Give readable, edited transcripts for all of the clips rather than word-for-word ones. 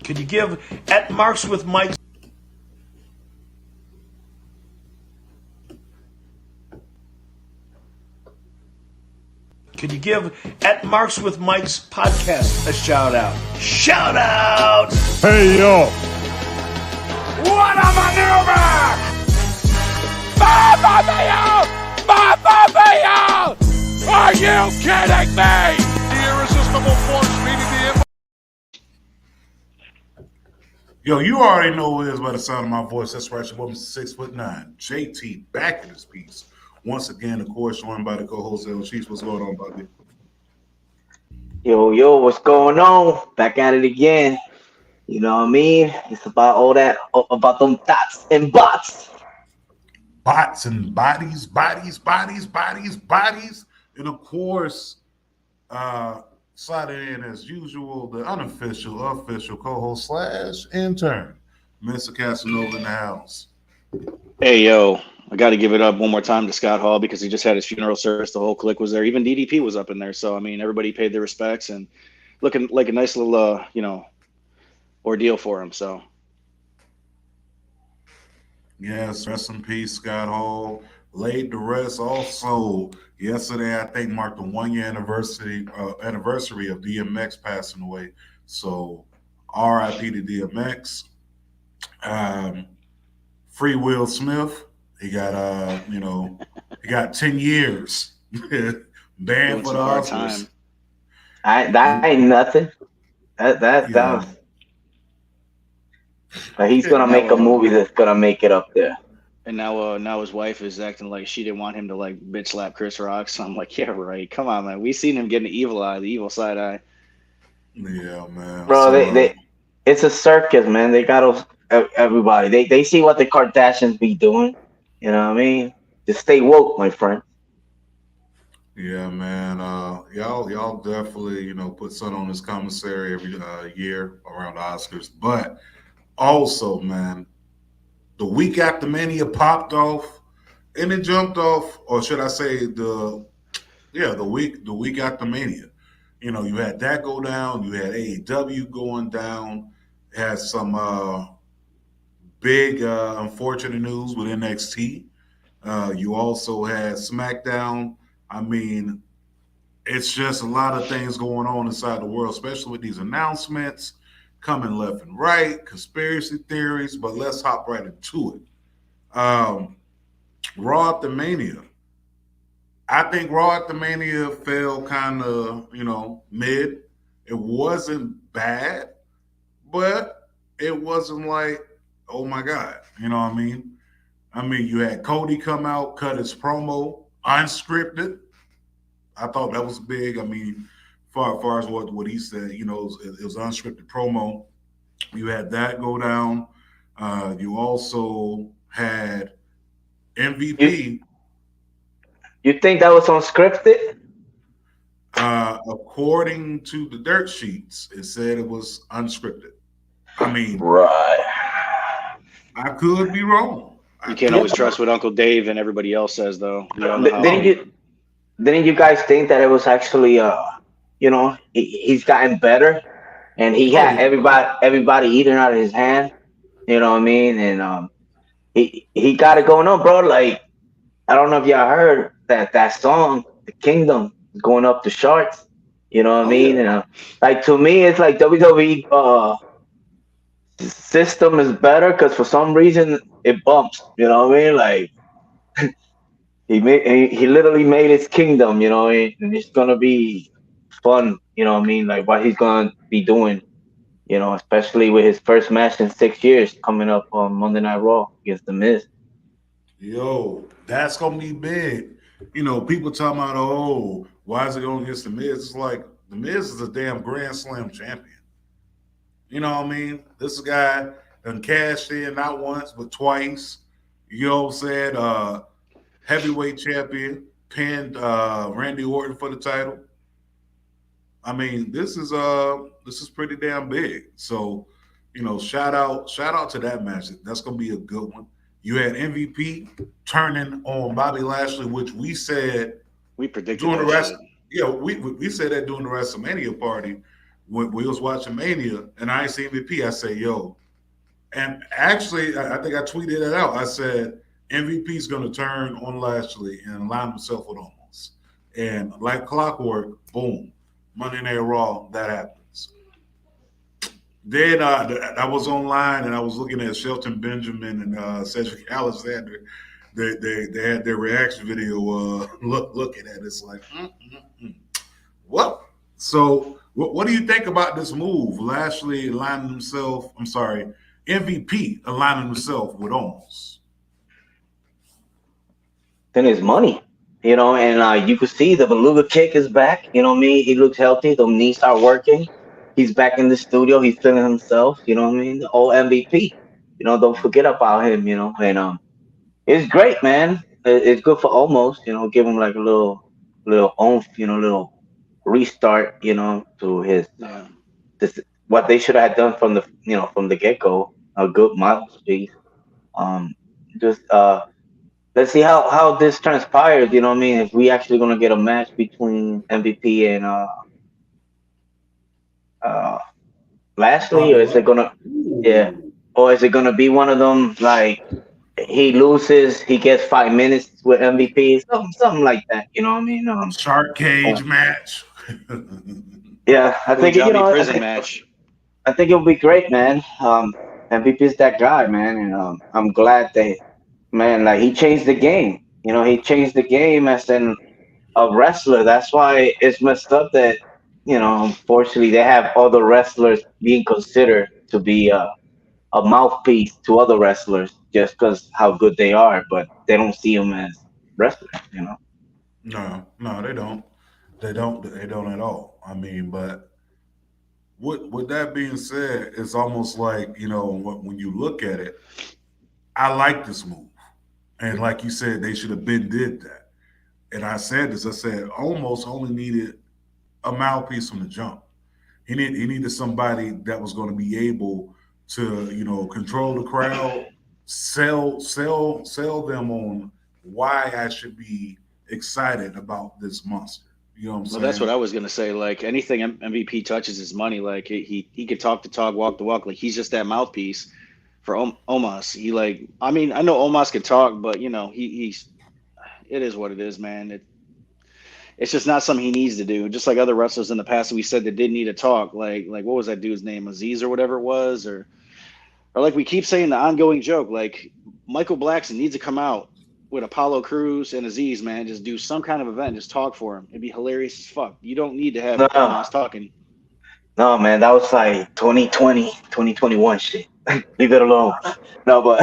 Could you give at Marks with Mike? Could you give at Marks with Mike's podcast a shout out? Shout out! Hey yo! What a maneuver! Mamma mia! Mamma mia! Are you kidding me? The irresistible force meeting the Yo, you already know who it is by the sound of my voice. That's right, your woman 6'9". JT back in this piece. Once again, of course, joined by the co-host El Chiefs. What's going on, Bobby? Yo, what's going on? Back at it again. You know what I mean? It's about all that, about them dots and bots. Bots and bodies. And of course, sliding in as usual, the unofficial, official co-host / intern, Mr. Casanova in the house. Hey, yo, I got to give it up one more time to Scott Hall because he just had his funeral service. The whole clique was there. Even DDP was up in there. So, I mean, everybody paid their respects and looking like a nice little, ordeal for him. So, Yes, rest in peace, Scott Hall. Laid to rest also. Yesterday, I think, marked the 1 year anniversary of DMX passing away. So, RIP to DMX. Free Will Smith. He got he got 10 years banned for the Oscars. That ain't nothing. That was. But he's gonna make a movie that's gonna make it up there. And now his wife is acting like she didn't want him to like bitch slap Chris Rock. So I'm like, yeah, right. Come on, man. We seen him getting the evil eye, the evil side eye. Yeah, man. Bro, it's a circus, man. They got everybody. They see what the Kardashians be doing. You know what I mean? Just stay woke, my friend. Yeah, man. Y'all definitely, put sun on this commissary every year around the Oscars. But also, man, the week after Mania popped off, and it jumped off, or should I say the week after Mania. You had that go down, you had AEW going down, had some big unfortunate news with NXT. You also had SmackDown. I mean, it's just a lot of things going on inside the world, especially with these announcements coming left and right, conspiracy theories, but let's hop right into it. Raw after Mania. I think Raw after Mania fell kind of, mid. It wasn't bad, but it wasn't like, oh my God, you know what I mean? I mean, you had Cody come out, cut his promo, unscripted. I thought that was big. I mean, far as what he said, it was an unscripted promo. You had that go down. You also had MVP. You think that was unscripted? According to the dirt sheets, it said it was unscripted. I mean, right. I could be wrong. You can't always trust what Uncle Dave and everybody else says, though. Didn't you guys think that it was actually he's gotten better, and he had everybody eating out of his hand, you know what I mean? And he got it going on, bro. Like, I don't know if y'all heard that song, The Kingdom, is going up the charts. You know what I mean? And like, to me, it's like WWE system is better because for some reason it bumps. You know what I mean? Like, he literally made his kingdom. You know, and it's gonna be fun. You know what I mean? Like, what he's gonna be doing. Especially with his first match in 6 years coming up on Monday Night Raw against The Miz. Yo, that's gonna be big. People talking about, oh, why is it going against The Miz? It's like, The Miz is a damn Grand Slam champion. You know what I mean? This guy done cashed in not once, but twice. You know what I'm saying? Heavyweight champion, pinned Randy Orton for the title. I mean, this is pretty damn big. So, shout out to that match. That's gonna be a good one. You had MVP turning on Bobby Lashley, which we said we predicted during the rest. Yeah, we said that during the WrestleMania party when we was watching Mania and I ain't seen MVP, I say, yo, and actually, I think I tweeted it out. I said MVP is going to turn on Lashley and align himself with Omos. And like clockwork, boom, Monday Night Raw, that happens. Then I was online and I was looking at Shelton Benjamin and Cedric Alexander. They had their reaction video looking at it. It's like, what? So what do you think about this move? Lashley aligning himself, I'm sorry, MVP aligning himself with Omos. Then it's money, and you could see the beluga kick is back. You know what I mean? He looks healthy. The knees are working. He's back in the studio. He's feeling himself. You know what I mean? The old MVP. Don't forget about him. And it's great, man. It's good for almost. Give him like a little oomph. Little restart. To his Yeah. this what they should have done from the get go. A good mouthpiece. Um, just let's see how this transpires. You know what I mean? If we actually gonna get a match between MVP and uh Lashley, Bobby or is it Lashley. gonna yeah, or is it gonna be one of them like he loses, he gets 5 minutes with MVP, something like that. You know what I mean? Shark Uh, cage match. yeah, I think Punjabi prison match. I think it'll be great, man. MVP is that guy, man, and I'm glad that man, like he changed the game. He changed the game as in a wrestler. That's why it's messed up that unfortunately they have other wrestlers being considered to be a mouthpiece to other wrestlers just because how good they are, but they don't see them as wrestlers. No, they don't. They don't at all. I mean, but with that being said, it's almost like, when you look at it, I like this move. And like you said, they should have been did that. And I said this, I said almost only needed a mouthpiece from the jump. He needed somebody that was going to be able to, control the crowd, sell them on why I should be excited about this monster. You know what I'm Well, that's what saying? I was gonna say. Like anything MVP touches is money. Like he could talk the talk, walk the walk. Like he's just that mouthpiece for Omos. He like, I mean, I know Omos can talk, but he's it is what it is, man. It's just not something he needs to do. Just like other wrestlers in the past that we said that didn't need to talk. Like what was that dude's name, Aziz or whatever it was, or like we keep saying the ongoing joke. Like Michael Blackson needs to come out with Apollo Crews and Aziz, man. Just do some kind of event. Just talk for him. It'd be hilarious as fuck. You don't need to have No, Omos talking. no, man, that was like 2020, 2021 shit. Leave it alone. No, but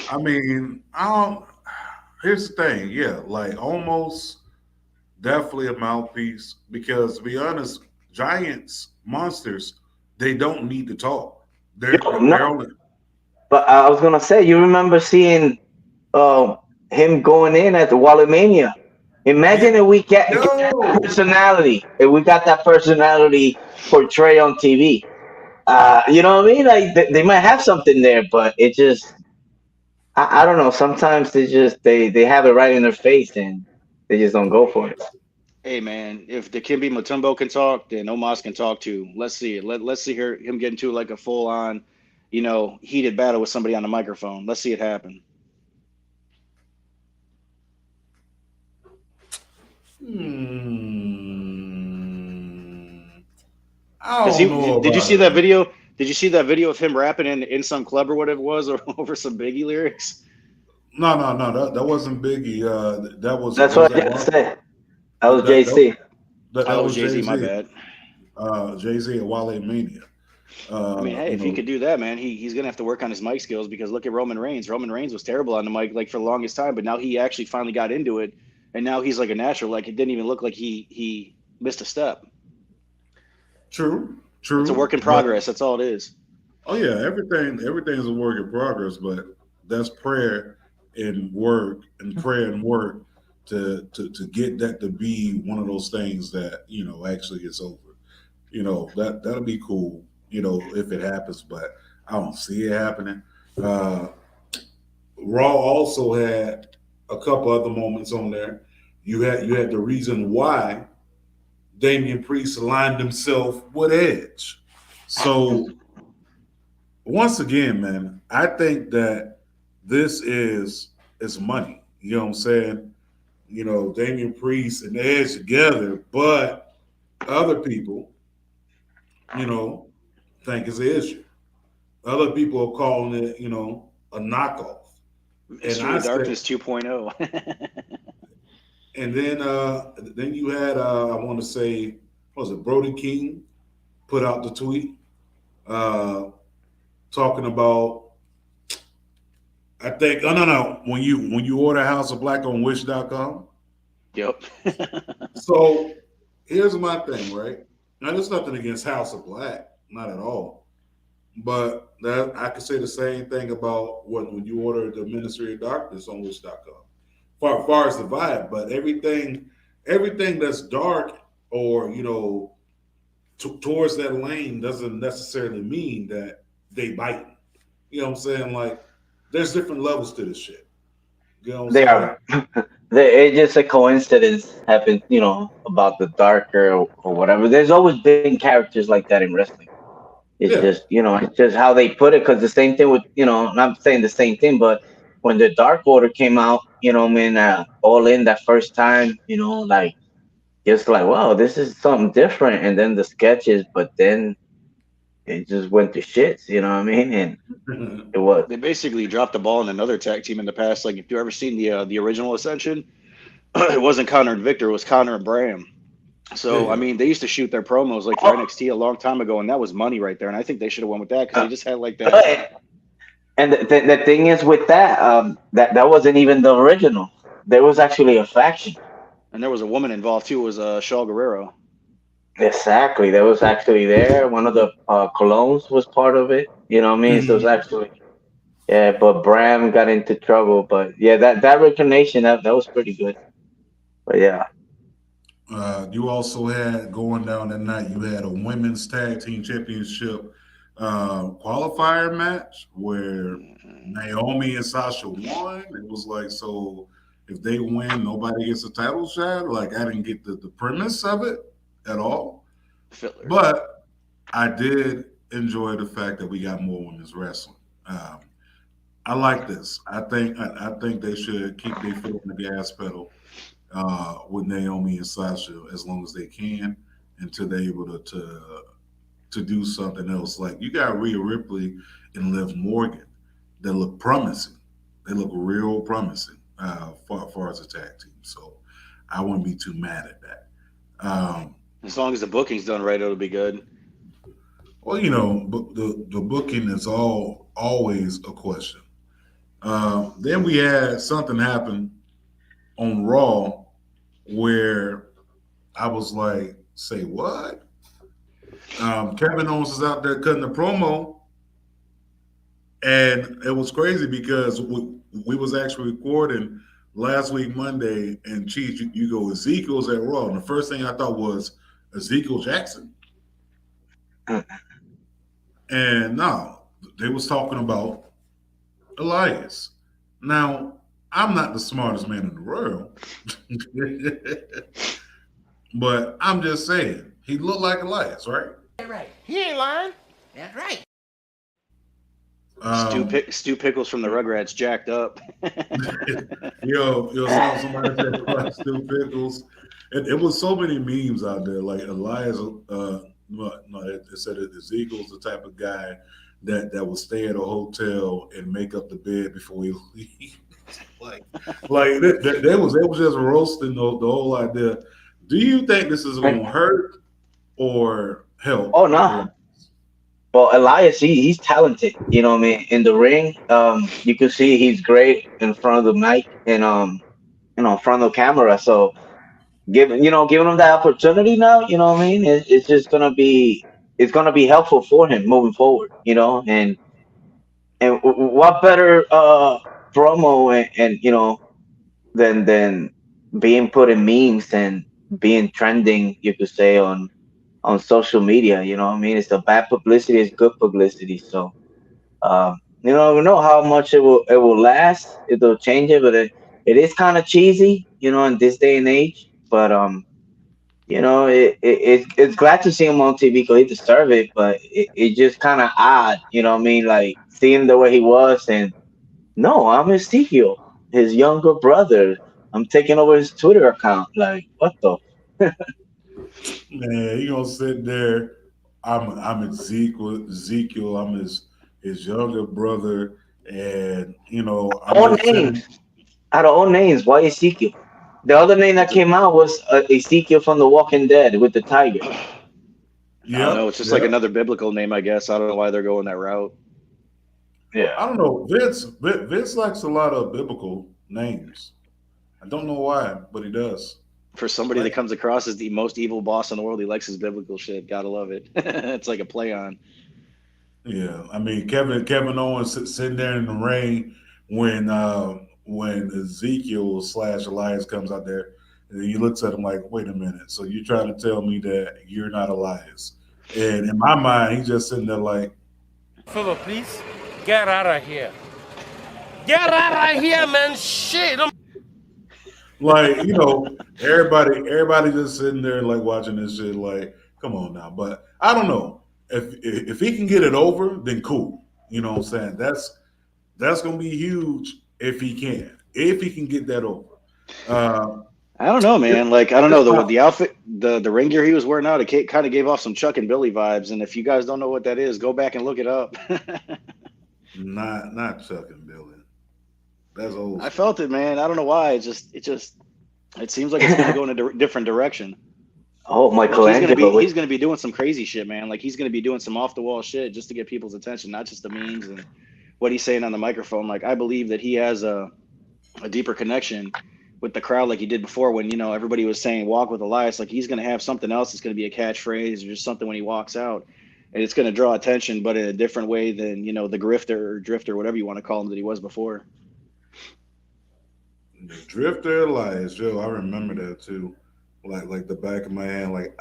I mean, I don't. Here's the thing, yeah, like almost definitely a mouthpiece because to be honest, giants, monsters, they don't need to talk. They're no. only But I was gonna say, you remember seeing uh, him going in at the Mania. yeah. Imagine if we get that Yo, personality, if we got that personality portrayed on TV. You know what I mean? Like they might have something there, but it just I don't know. Sometimes they have it right in their face and they just don't go for it. Hey man, if the Kimby Matumbo can talk, then Omos can talk too. Let's see it. Let's see him get into like a full on, heated battle with somebody on the microphone. Let's see it happen. hmm, I Because don't he know did you about see that it. video? Did you see that video of him rapping in some club or whatever it was, or over some Biggie lyrics? No. That wasn't Biggie. That That's was what I that just one. said. That was That that that, JC. Oh, that that was was Jay Z. Jay My Z. bad. Jay Z and Wale Mania. I mean, hey, if he could do that, man, he's gonna have to work on his mic skills because look at Roman Reigns. Roman Reigns was terrible on the mic like for the longest time, but now he actually finally got into it, and now he's like a natural. Like it didn't even look like he missed a step. True, It's a true. work in But progress. That's all it is. oh yeah, everything's a work in progress. But that's prayer and work and prayer and work to get that to be one of those things that actually gets over. That'll be cool. If it happens, but I don't see it happening. Uh, Raw also had a couple other moments on there. You had the reason why Damian Priest aligned himself with Edge. So once again, man, I think that this is money. You know what I'm saying? You know, Damian Priest and Edge together, but other people, you know, think it's an issue. Other people are calling it, you know, a knockoff. And Mystery I of said, Darkness 2.0. and then you had I want to say, what was it, Brody King put out the tweet uh talking about, I think, oh no, when you order House of Black on Wish.com. Yep. So here's my thing, right? Now there's nothing against House of Black, not at all. But that I could say the same thing about when you order the Ministry of Darkness on Wish.com. Far as the vibe, but everything that's dark or towards that lane doesn't necessarily mean that they bite. You know what I'm saying? Like there's different levels to this shit. You know what I'm They saying? are. It's just a coincidence happened, about the darker or whatever. There's always been characters like that in wrestling. It's Yeah. just, it's just how they put it. Because the same thing with, not saying the same thing, but when the Dark Order came out, man, All In that first time, like just like, wow, this is something different. And then the sketches, but then it just went to shits. You know what I mean? And it was. They basically dropped the ball in another tag team in the past. Like if you ever seen the original Ascension, it wasn't Connor and Victor, it was Connor and Bram. So I Yeah. mean, they used to shoot their promos like for Oh, NXT a long time ago, and that was money right there. And I think they should have went with that because they uh, just had like that. but and the thing is with that, that wasn't even the original. There was actually a faction. And there was a woman involved too. It was Shaw Guerrero. Exactly. That was actually there. One of the colognes was part of it. You know what I mean? So it's Mhm. actually, yeah, but Bram got into trouble. But yeah, that reincarnation, that was pretty good. But yeah. You also had going down that night. You had a women's tag team championship qualifier match where Naomi and Sasha won. It was like, so if they win, nobody gets a title shot. Like I didn't get the premise of it at all, Filler. but I did enjoy the fact that we got more women's wrestling. Um, I like this. I think they should keep their foot on the gas pedal with Naomi and Sasha as long as they can until they're able to do something else. Like you got Rhea Ripley and Liv Morgan that look promising. They look real promising far as a tag team. So I wouldn't be too mad at that. As long as the booking's done right, it'll be good. Well, the booking is always a question. Then we had something happen on Raw where I was like, say what? Kevin Owens is out there cutting the promo, and it was crazy because we was actually recording last week Monday, and Chief, you go Ezekiel's at Raw, and the first thing I thought was Ezekiel Jackson, and no, they was talking about Elias. Now, I'm not the smartest man in the world, but I'm just saying he looked like Elias, right? Right. He ain't lying. That's right. Um, Stu Pickles from the Rugrats jacked up. somebody said about Stu Pickles. It was so many memes out there. Like Elias, no, it said that Ezekiel's the type of guy that will stay at a hotel and make up the bed before he leaves. like, they was just roasting the whole idea. Do you think this is going to hurt or help? Oh no. Well, Elias, he's talented. You know what I mean? In the ring, you can see he's great in front of the mic and in front of the camera. So giving him that opportunity now, you know what I mean? It's just it's gonna be helpful for him moving forward. And what better promo and than being put in memes and being trending, you could say, on social media. You know what I mean? It's a bad publicity, it's good publicity. So we know how much it will last. It'll change it, but it is kind of cheesy, in this day and age. But it's glad to see him on TV because he deserve it, but it just kind of odd, what I mean? Like seeing the way he was, and no, I'm Ezekiel, his younger brother. I'm taking over his Twitter account. Like what the? Man, he gonna sit there. I'm Ezekiel. I'm his younger brother, and I'm All just sitting. names out of all names, why Ezekiel? The other name that came out was Ezekiel from The Walking Dead with the tiger. I don't know. Yep, It's just like yep. another biblical name, I guess. I don't know why they're going that route. Yeah. I don't know. Vince likes a lot of biblical names. I don't know why, but he does. For somebody that Like, comes across as the most evil boss in the world, he likes his biblical shit. Gotta love it. It's like a play on. yeah, I mean Kevin Owens sitting there in the ring when Ezekiel slash Elias comes out there, and he looks at him like, "Wait a minute, so you're trying to tell me that you're not Elias?" And in my mind, he's just sitting there like, Philip, please get out of here. Get out of here, man. Shit. everybody just sitting there like watching this shit like, come on now. But I don't know if he can get it over, then cool. You know what I'm saying? That's gonna be huge if he can. If he can get that over. Uh, I don't know, it, man. Like I don't know it's the outfit, the ring gear he was wearing out. It kind of gave off some Chuck and Billy vibes. And if you guys don't know what that is, go back and look it up. not Chuck and Billy. That's old I school. felt it, man. I don't know why. It seems like it's going to go in a different direction. Oh, Like he's going to Michelangelo be with he's going to be doing some crazy shit, man. Like he's going to be doing some off the wall shit just to get people's attention, not just the memes and what he's saying on the microphone. Like I believe that he has a deeper connection with the crowd like he did before when everybody was saying walk with Elias. Like he's going to have something else that's going to be a catchphrase or just something when he walks out, and it's going to draw attention, but in a different way than the grifter or drifter, whatever you want to call him, that he was before. The Drifter Elias, Joe, I remember that too. Like the back of my hand. Like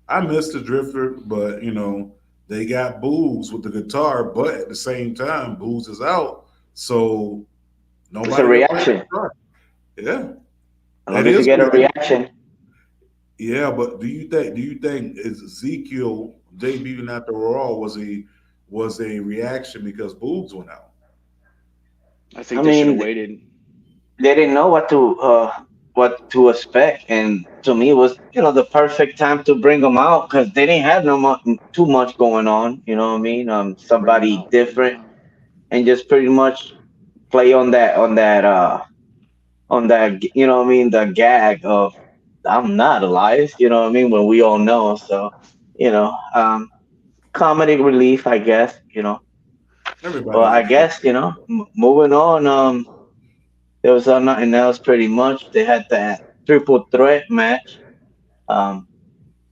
I missed the Drifter, but they got Boogs with the guitar, but at the same time, Boogs is out. So it's a nobody can play the reaction. guitar. Yeah. As That long as you is get a correct. reaction. Yeah, but do you think Ezekiel debuting after Raw was a reaction because Boogs went out? I I think they should have mean, waited. they didn't know what to expect, and to me, it was the perfect time to bring them out because they didn't have too much going on. You know what I mean? Bring him Somebody out. Bring him different, out. and just pretty much play on that. You know what I mean? The gag of I'm not Elias. You know what I mean? When we all know, so you know, comedy relief, I guess. But Everybody I loves it. guess moving on. There was nothing else pretty much. They had that triple threat match. Um,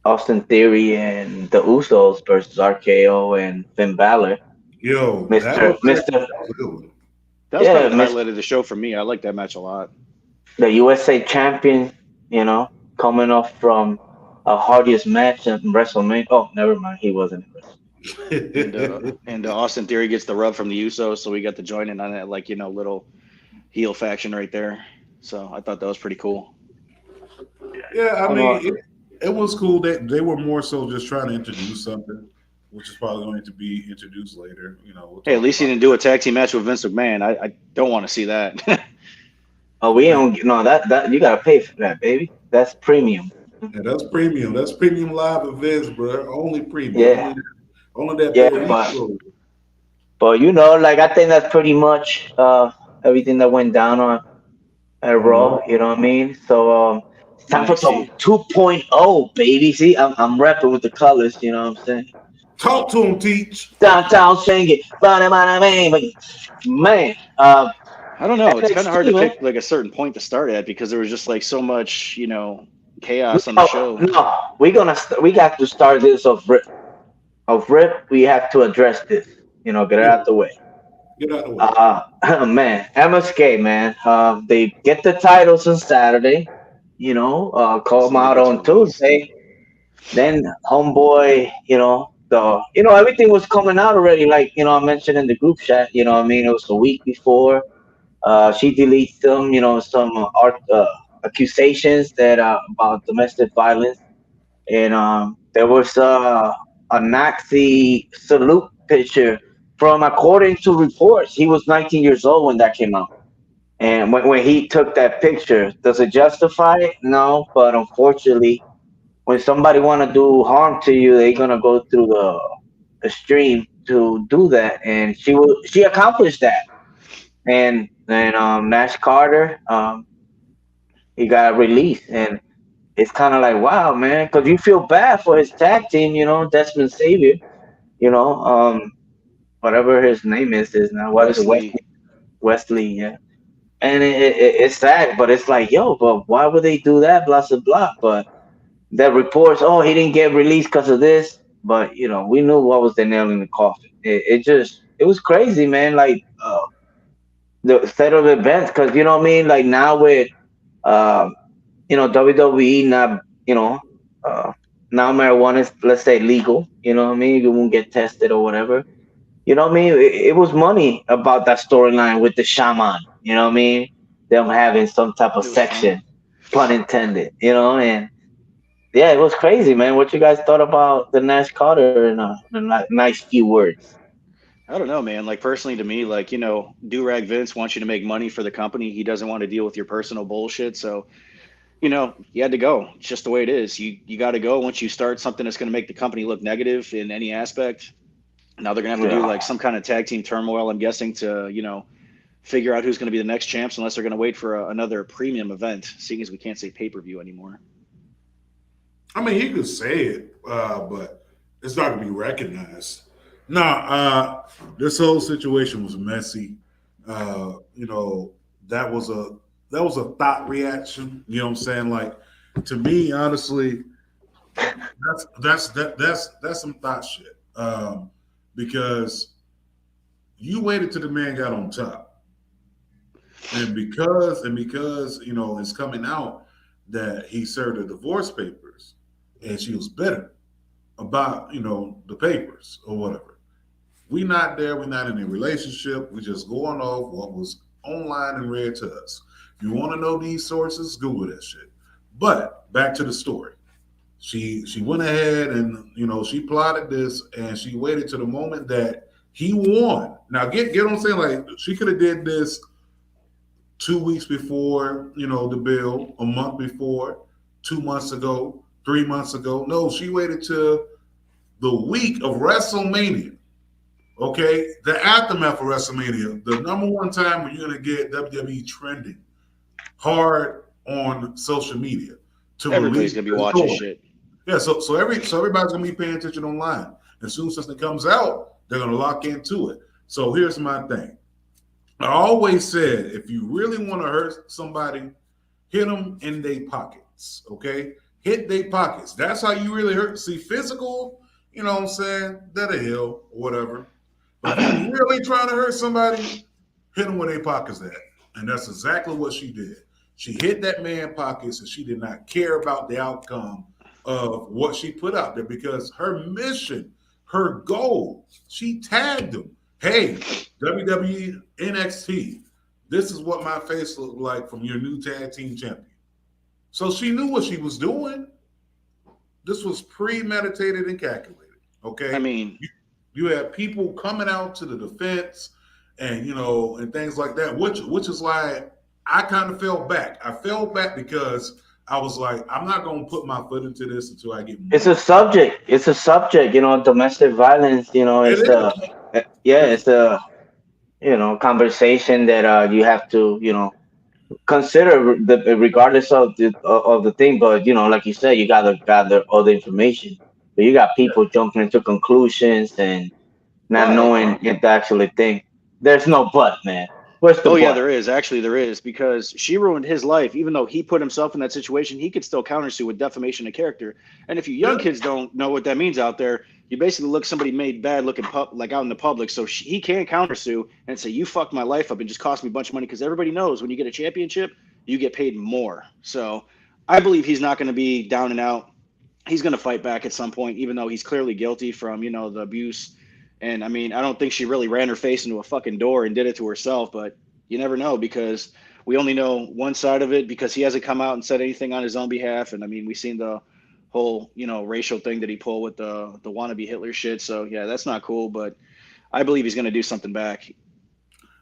Austin Theory and the Usos versus RKO and Finn Balor. Yo, that Mister was Mister, a good one. That was yeah, probably the Mister highlight of the show for me. I like that match a lot. the USA champion. Coming off from a hardest match in WrestleMania. Oh, never mind, he wasn't in WrestleMania. And Austin Theory gets the rub from the Usos, so we got to join in on that like little heel faction right there. So I thought that was pretty cool. Yeah, I I'm mean, also, it was cool that they were more so just trying to introduce something, which is probably going to be introduced later. We'll Hey, at talk least he about didn't do a tag team match with Vince McMahon. I don't want to see that. oh, we don't no that you gotta pay for that, baby. That's premium. Yeah, that's premium. That's premium live events, bro. Only premium. Yeah, Only that yeah, pay per view but show. like I think that's pretty much everything that went down at Uh-huh. Raw. You know what I mean? So it's time for some NXT. 2.0, baby. See, I'm rapping with the colors. You know what I'm saying? Talk to him, teach. Downtown singing, man. I don't know. It's kind of hard to NXT, man. pick like a certain point to start at because there was just like so much, chaos on the show. No, we got to start this off rip. Off rip, we have to address this. Get it Yeah, out the way. get out of the way. Man, MSK, man. They get the titles on Saturday. Call them So they out get on released. Tuesday. Then homeboy, everything was coming out already. Like I mentioned in the group chat. You know what I mean? It was a week before. She deletes them. Some art. accusations that about domestic violence, and there was a Nazi salute picture from, according to reports, he was 19 years old when that came out. And when he took that picture, does it justify it? No, but unfortunately, when somebody want to do harm to you, they're gonna go through the stream to do that, and she accomplished that. And Nash Carter, he got released, and it's kind of like, wow, man, because you feel bad for his tag team, Desmond Savior, you know, whatever his name is now. What is it, Wesley. Wesley? Yeah. And it's sad, but it's like, yo, but why would they do that? Blah blah blah. But the reports, oh, he didn't get released because of this. But we knew what was the nail in the coffin. It was crazy, man. Like the set of events, because you know what I mean. Like now with um, WWE not, uh, now marijuana is, let's say, legal. You know what I mean. You won't get tested or whatever. You know what I mean? It was money about that storyline with the shaman. You know what I mean? Them having some type of It was fun. section, pun intended. And yeah, it was crazy, man. What you guys thought about the Nash Carter in nice few words? I don't know, man. Like personally to me, like, Durag Vince wants you to make money for the company. He doesn't want to deal with your personal bullshit. So, you had to go. It's just the way it is. You got to go once you start something that's going to make the company look negative in any aspect. Now they're going to have to do Yeah. like some kind of tag team turmoil, I'm guessing, to, figure out who's going to be the next champs, unless they're going to wait for another premium event, seeing as we can't say pay-per-view anymore. I mean, he could say it, but it's not gonna be recognized. Nah, this whole situation was messy. You know, that was a thought reaction. You know what I'm saying? Like, to me, honestly, that's some thought shit. Because you waited till the man got on top, and because it's coming out that he served the divorce papers, and she was bitter about the papers or whatever. We not there. We're not in a relationship. We just going off what was online and read to us. If you want to know these sources, Google that shit. But back to the story. She went ahead and she plotted this, and she waited to the moment that he won. Now get what I'm saying? Like, she could have did this 2 weeks before the bill, a month before, 2 months ago, 3 months ago. No, she waited till the week of WrestleMania. Okay, the aftermath of WrestleMania, the number one time when you're gonna get WWE trending hard on social media to Everybody's release going to be the watching story. shit. Yeah, so everybody's gonna be paying attention online. As soon as something comes out, they're gonna lock into it. So here's my thing. I always said, if you really want to hurt somebody, hit them in their pockets. Okay, hit their pockets. That's how you really hurt. See, physical, what I'm saying, that a hill or whatever. But if you really trying to hurt somebody, hit them where their pockets at. And that's exactly what she did. She hit that man pockets, and she did not care about the outcome of what she put out there, because her mission, her goal, she tagged him. Hey, WWE NXT, this is what my face looked like from your new tag team champion. So she knew what she was doing. This was premeditated and calculated. Okay. I mean, You have people coming out to the defense, and and things like that, which is like, I kind of fell back. I fell back because I was like, I'm not going to put my foot into this until I get more. It's a subject. It's a subject. Domestic violence. It It's a is. yeah. It's a conversation that you have to consider regardless of the thing. But like you said, you gotta gather all the information. But you got people jumping into conclusions and not but knowing if the actual thing. There's no but, man. Where's the oh yeah, but? there is. Actually, there is, because she ruined his life. Even though he put himself in that situation, he could still countersue with defamation of character. And if you young Yeah. kids don't know what that means out there, you basically look somebody made bad looking like out in the public. So he can countersue and say, you fucked my life up and just cost me a bunch of money, because everybody knows when you get a championship, you get paid more. So I believe he's not going to be down and out. He's going to fight back at some point, even though he's clearly guilty from the abuse. And I mean, I don't think she really ran her face into a fucking door and did it to herself, but you never know, because we only know one side of it because he hasn't come out and said anything on his own behalf. And I mean, we've seen the whole, racial thing that he pulled with the wannabe Hitler shit. So yeah, that's not cool. But I believe he's going to do something back.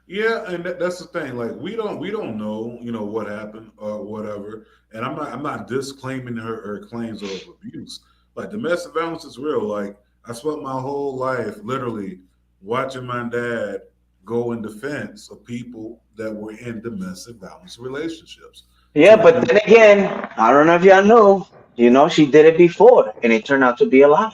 Yeah, and that's the thing. Like we don't know, what happened or whatever. And I'm not disclaiming her claims of abuse. Like domestic violence is real. Like I spent my whole life literally watching my dad go in defense of people that were in domestic violence relationships. Yeah, To but then again, I don't know if y'all know. She did it before, and it turned out to be a lie.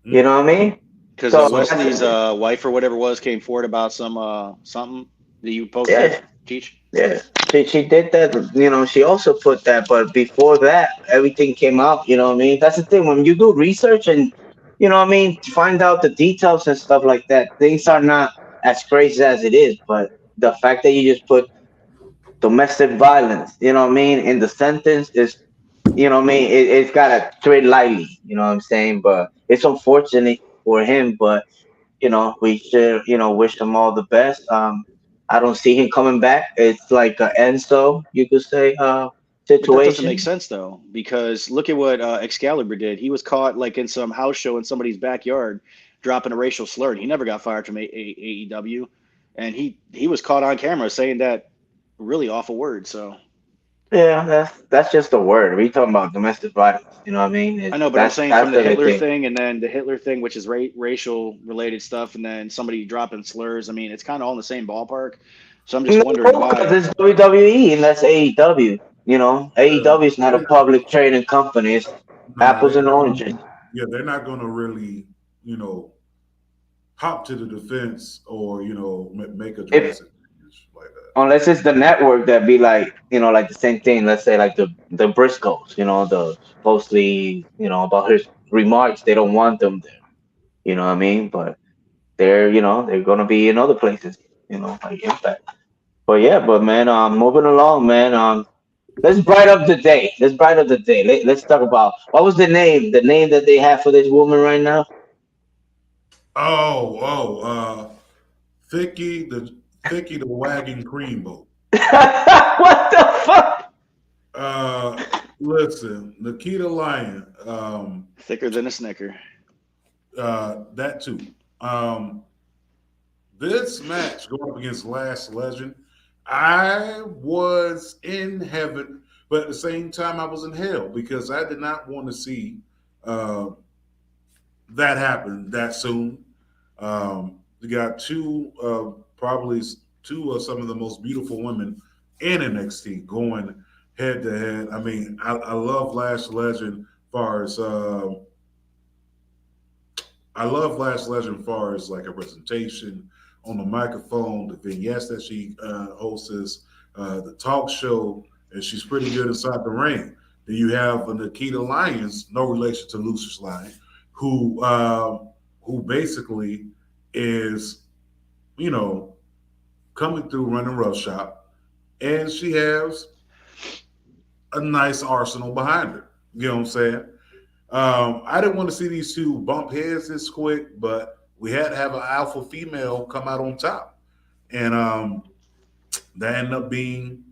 You Mm. know what I mean? Because So So Wesley's wife or whatever was came forward about some something that you posted, yeah, Teach. yeah. She did that. She also put that, but before that, everything came out. You know what I mean? That's the thing. When you do research and what I mean, find out the details and stuff like that, things are not as crazy as it is. But the fact that you just put domestic violence, what I mean, in the sentence is, what I mean, it's got to tread lightly. You know what I'm saying? But it's unfortunate for him. But we should, wish him all the best. I don't see him coming back. It's like a Enzo, you could say, But that doesn't make situation. sense though, because look at what Excalibur did. He was caught like in some house show in somebody's backyard, dropping a racial slur. And he never got fired from AEW, and he was caught on camera saying that really awful words. So Yeah, that's just a word. We talking about domestic violence. You know what I mean? I know, but I'm saying from That's the Hitler everything. thing, and then the Hitler thing, which is racial related stuff, and then somebody dropping slurs. I mean, it's kind of all in the same ballpark. So I'm just No, wondering because why. it's WWE and that's AEW. AEW is not a they, public trading company. It's nah, apples and oranges. they're not going to really, you know, hop to the defense or make a If drastic change like that. Unless it's the network that be like, like the same thing. Let's say like the Briscoes. The supposedly, about his remarks. They don't want them there. You know what I mean? But they're gonna be in other places. Like Impact. But yeah, but man, moving along, man. Let's bright up the day. Let's bright up the day. Let's talk about what was the name? The name that they have for this woman right now? Thicky the wagging cream boat. What the fuck? Uh, Listen, Nikita Lyon, Thicker than a snicker. that too. Um, this match going up against Last Legend, I was in heaven, but at the same time I was in hell because I did not want to see uh, that happen that soon. We got probably two of some of the most beautiful women in NXT going head to head. I mean, I love Lash Legend far as I love Lash Legend far as like a presentation on the microphone, the vignettes that she hosts, the talk show, and she's pretty good inside the ring. Then you have Nikita Lyons, no relation to Lucius Lyon, who basically is, you know, coming through running roughshod, and she has a nice arsenal behind her. You know what I'm saying? I didn't want to see these two bump heads this quick, but we had to have an alpha female come out on top, and that ended up being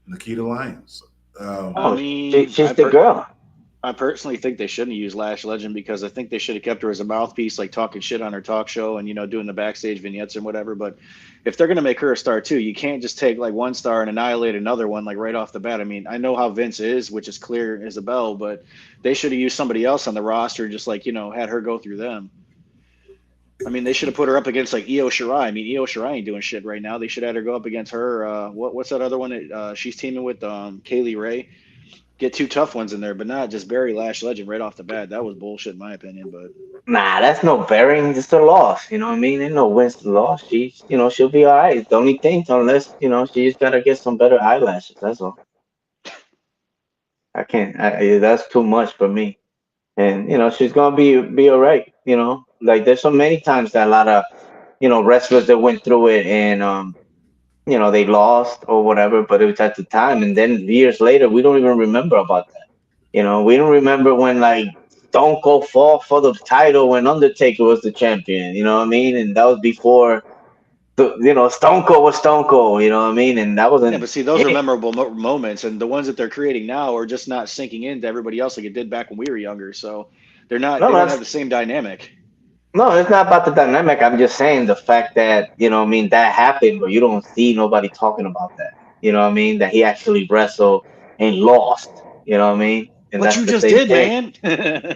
Nikita Lyons. I Oh, mean, she's the girl. I personally think they shouldn't use Lash Legend because I think they should have kept her as a mouthpiece, like talking shit on her talk show and doing the backstage vignettes and whatever. But if they're gonna make her a star too, you can't just take like one star and annihilate another one like right off the bat. I mean, I know how Vince is, which is clear as a bell, but they should have used somebody else on the roster, just like had her go through them. I mean, they should have put her up against like Io Shirai. I mean, Io Shirai ain't doing shit right now. They should have had her go up against her. What's that other one that she's teaming with? Kaylee Ray. Get two tough ones in there, but not just bury Lash Legend right off the bat. That was bullshit in my opinion. But Nah, that's no bearing. It's a loss. You know what I mean? Ain't no wins to loss. She'll be all right. The only thing, unless she just gotta get some better eyelashes. That's all. I can't. That's too much for me. And she's gonna be all right. Like there's so many times that a lot of wrestlers that went through it and they lost or whatever, but it was at the time, and then years later we don't even remember about that. We don't remember when like Stone Cold fought for the title when Undertaker was the champion. You know what I mean? And that was before Stone Cold was Stone Cold. You know what I mean? And that wasn't. Yeah, but see, those are it. memorable moments, and the ones that they're creating now are just not sinking into everybody else like it did back when we were younger. So they're not. No, They don't have that's the same dynamic. no. It's not about the dynamic. I'm just saying the fact that what I mean, that happened, but you don't see nobody talking about that. You know what I mean? That he actually wrestled and lost. You know what I mean? And But that's you the just same did, thing. man.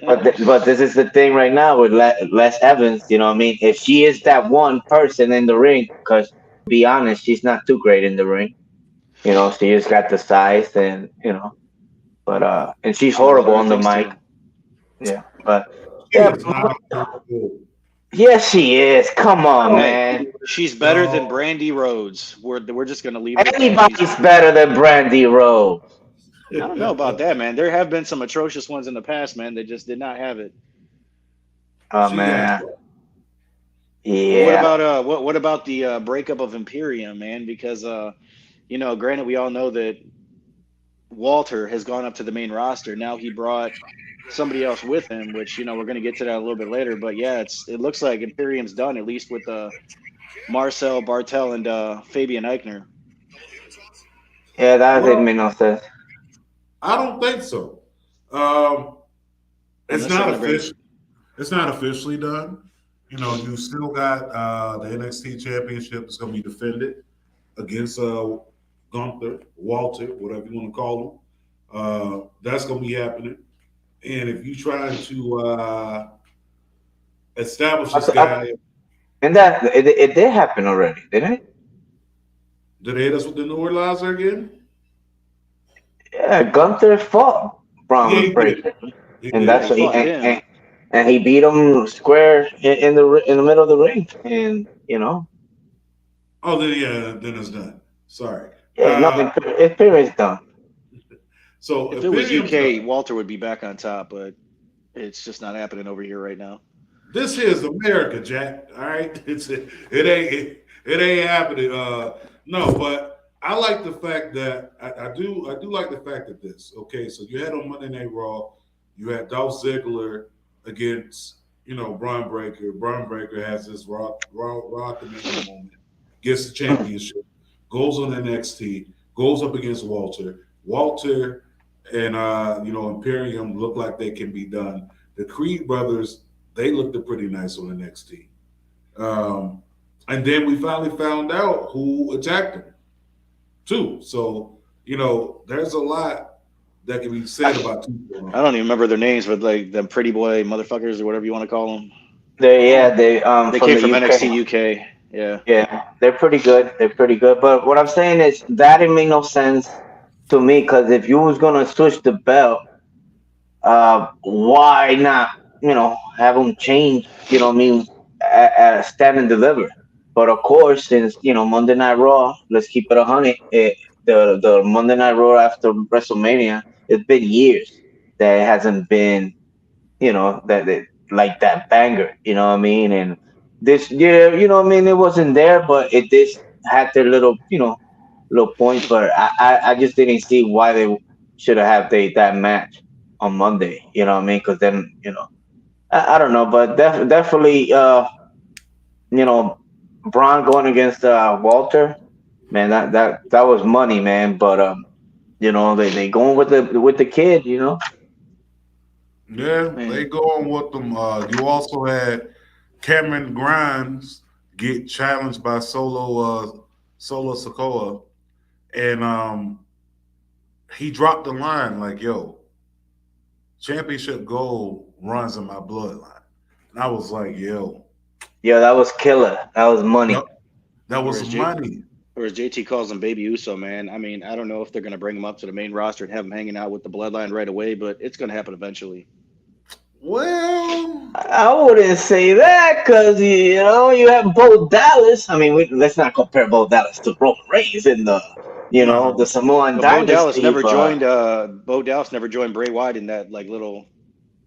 But this is the thing right now with Les Evans. You know what I mean? If she is that one person in the ring, because to be honest, she's not too great in the ring. She just got the size but and she's She got a lot of horrible other on the things mic. too. Yeah, but She yeah, is not horrible. yes, she is. Come on, Hey, man. she's better than No. Brandy Rhodes. We're just gonna leave it at that. Anybody's better than Brandy Rose. I don't know about that, man. There have been some atrocious ones in the past, man. They just did not have it. Oh She got man, But what yeah. about what about the breakup of Imperium, man? Because granted, we all know that Walter has gone up to the main roster. Now he brought somebody else with him, which we're going to get to that a little bit later. But yeah, it looks like Imperium's done, at least with Marcel Bartel and Fabian Eichner. Yeah, that didn't Well, make no sense. I don't think so. Um, it's Unless they're not going to bring. official. It's not officially done. You still got the NXT Championship that's going to be defended against Gunther, Walter, whatever you want to call him. That's going to be happening. And if you try to establish I, this th- I, guy, and that it did happen already, didn't it? did they hit us with the New Orleans again? Yeah, Gunther fought Yeah, Braun he did. Breaker, He and Yeah, did. he that's what he fought him. and he beat him square in the middle of the ring, and Oh, then it's done. Sorry. yeah, no, Imperium's done. So If it was Imperium's UK, done. Walter would be back on top, but it's just not happening over here right now. This here is America, Jack. All right, it ain't happening. No, but I like the fact that I do like the fact that this. Okay, so you had on Monday Night Raw, you had Dolph Ziggler against Braun Breaker. Braun Breaker has this rock the Mania moment, gets the championship, goes on NXT, goes up against Walter. Walter and Imperium look like they can be done. The Creed brothers, they looked pretty nice on NXT. And then we finally found out who attacked them, too. So, there's a lot that can be said about two I don't even remember their names, but like them pretty boy motherfuckers or whatever you want to call them. They They from came the from UK. NXT UK. Yeah. Yeah, they're pretty good. They're pretty good. But what I'm saying is that didn't make no sense to me because if you was gonna switch the belt, why not? Have them change. What I mean, at stand and deliver. But of course, since Monday Night Raw, let's keep it 100. The Monday Night Raw after WrestleMania, it's been years that it hasn't been that like that banger, what I mean? And this year, what I mean, it wasn't there, but it this had their little points. But I just didn't see why they should have had that match on Monday, what I mean? Because then, I don't know, but definitely, you know, Braun going against Walter, man, that was money, man. But they going with the kid, Yeah, they Man, go on with them. You also had Cameron Grimes get challenged by Solo Sokoa, and he dropped the line like, "Yo, championship gold runs in my bloodline," and I was like, "Yo, Yeah, that was killer. That was money. that, that or was as J money." or as JT calls him, Baby Uso, man. I mean, I don't know if they're gonna bring him up to the main roster and have him hanging out with the Bloodline right away, but it's gonna happen eventually. Well, I wouldn't say that because you have Bo Dallas. I mean, let's not compare Bo Dallas to Roman Reigns in the no, no, the Samoan But dynasty. But Bo Dallas never joined Bray Wyatt in that like little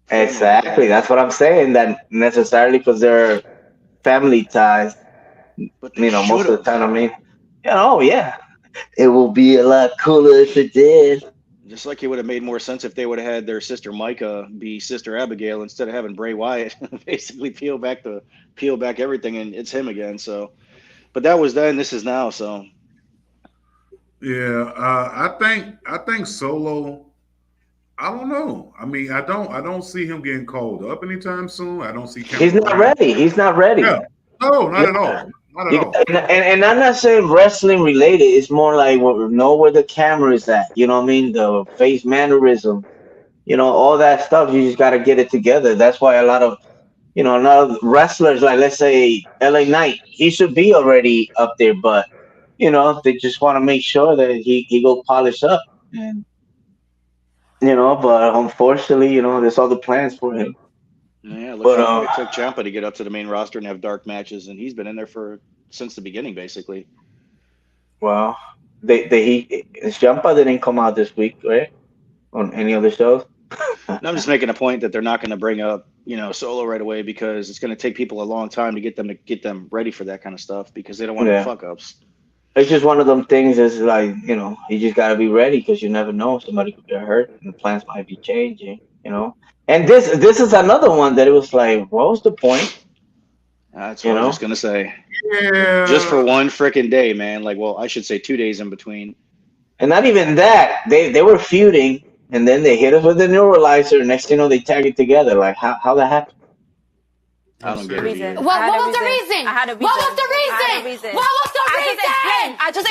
family that they exactly, had. that's what I'm saying. That necessarily because they're family ties. But they should Most of the have. time. I mean, oh yeah, it will be a lot cooler if it did. Just like it would have made more sense if they would have had their sister Micah be Sister Abigail instead of having Bray Wyatt basically peel back everything and it's him again. So But that was then. This is now. So Yeah, I think Solo. I don't know. I mean, I don't see him getting called up anytime soon. I don't see He's Cameron not Grimes. ready. He's not ready. Yeah, no, not at Yeah. all. Not at all. And I'm not saying wrestling related. It's more like know where the camera is at. You know what I mean? The face mannerism. All that stuff. You just got to get it together. That's why a lot of wrestlers, like let's say LA Knight, he should be already up there, but they just want to make sure that he go polish up. And but unfortunately, there's other plans for him. yeah, it looks But like it took Ciampa to get up to the main roster and have dark matches, and he's been in there since the beginning, basically. well, Jumpa didn't come out this week, right? On any other shows? And I'm just making a point that they're not going to bring up, Solo right away because it's going to take people a long time to get them ready for that kind of stuff because they don't want any Yeah. fuck ups. It's just one of them things. Is like you just gotta be ready because you never know, somebody could get hurt and the plans might be changing. And this is another one that it was like, what was the point? That's what I was just going to say. Yeah, Just for one freaking day, man. Like, well, I should say 2 days in between. And not even that. They were feuding, and then they hit us with the neuralizer. Next thing you know, they tag it together. Like how that happened? I don't get it Reason. either. What I had was the reason? I had a reason. What was the I had reason? a reason. What was the I just reason? explained. I just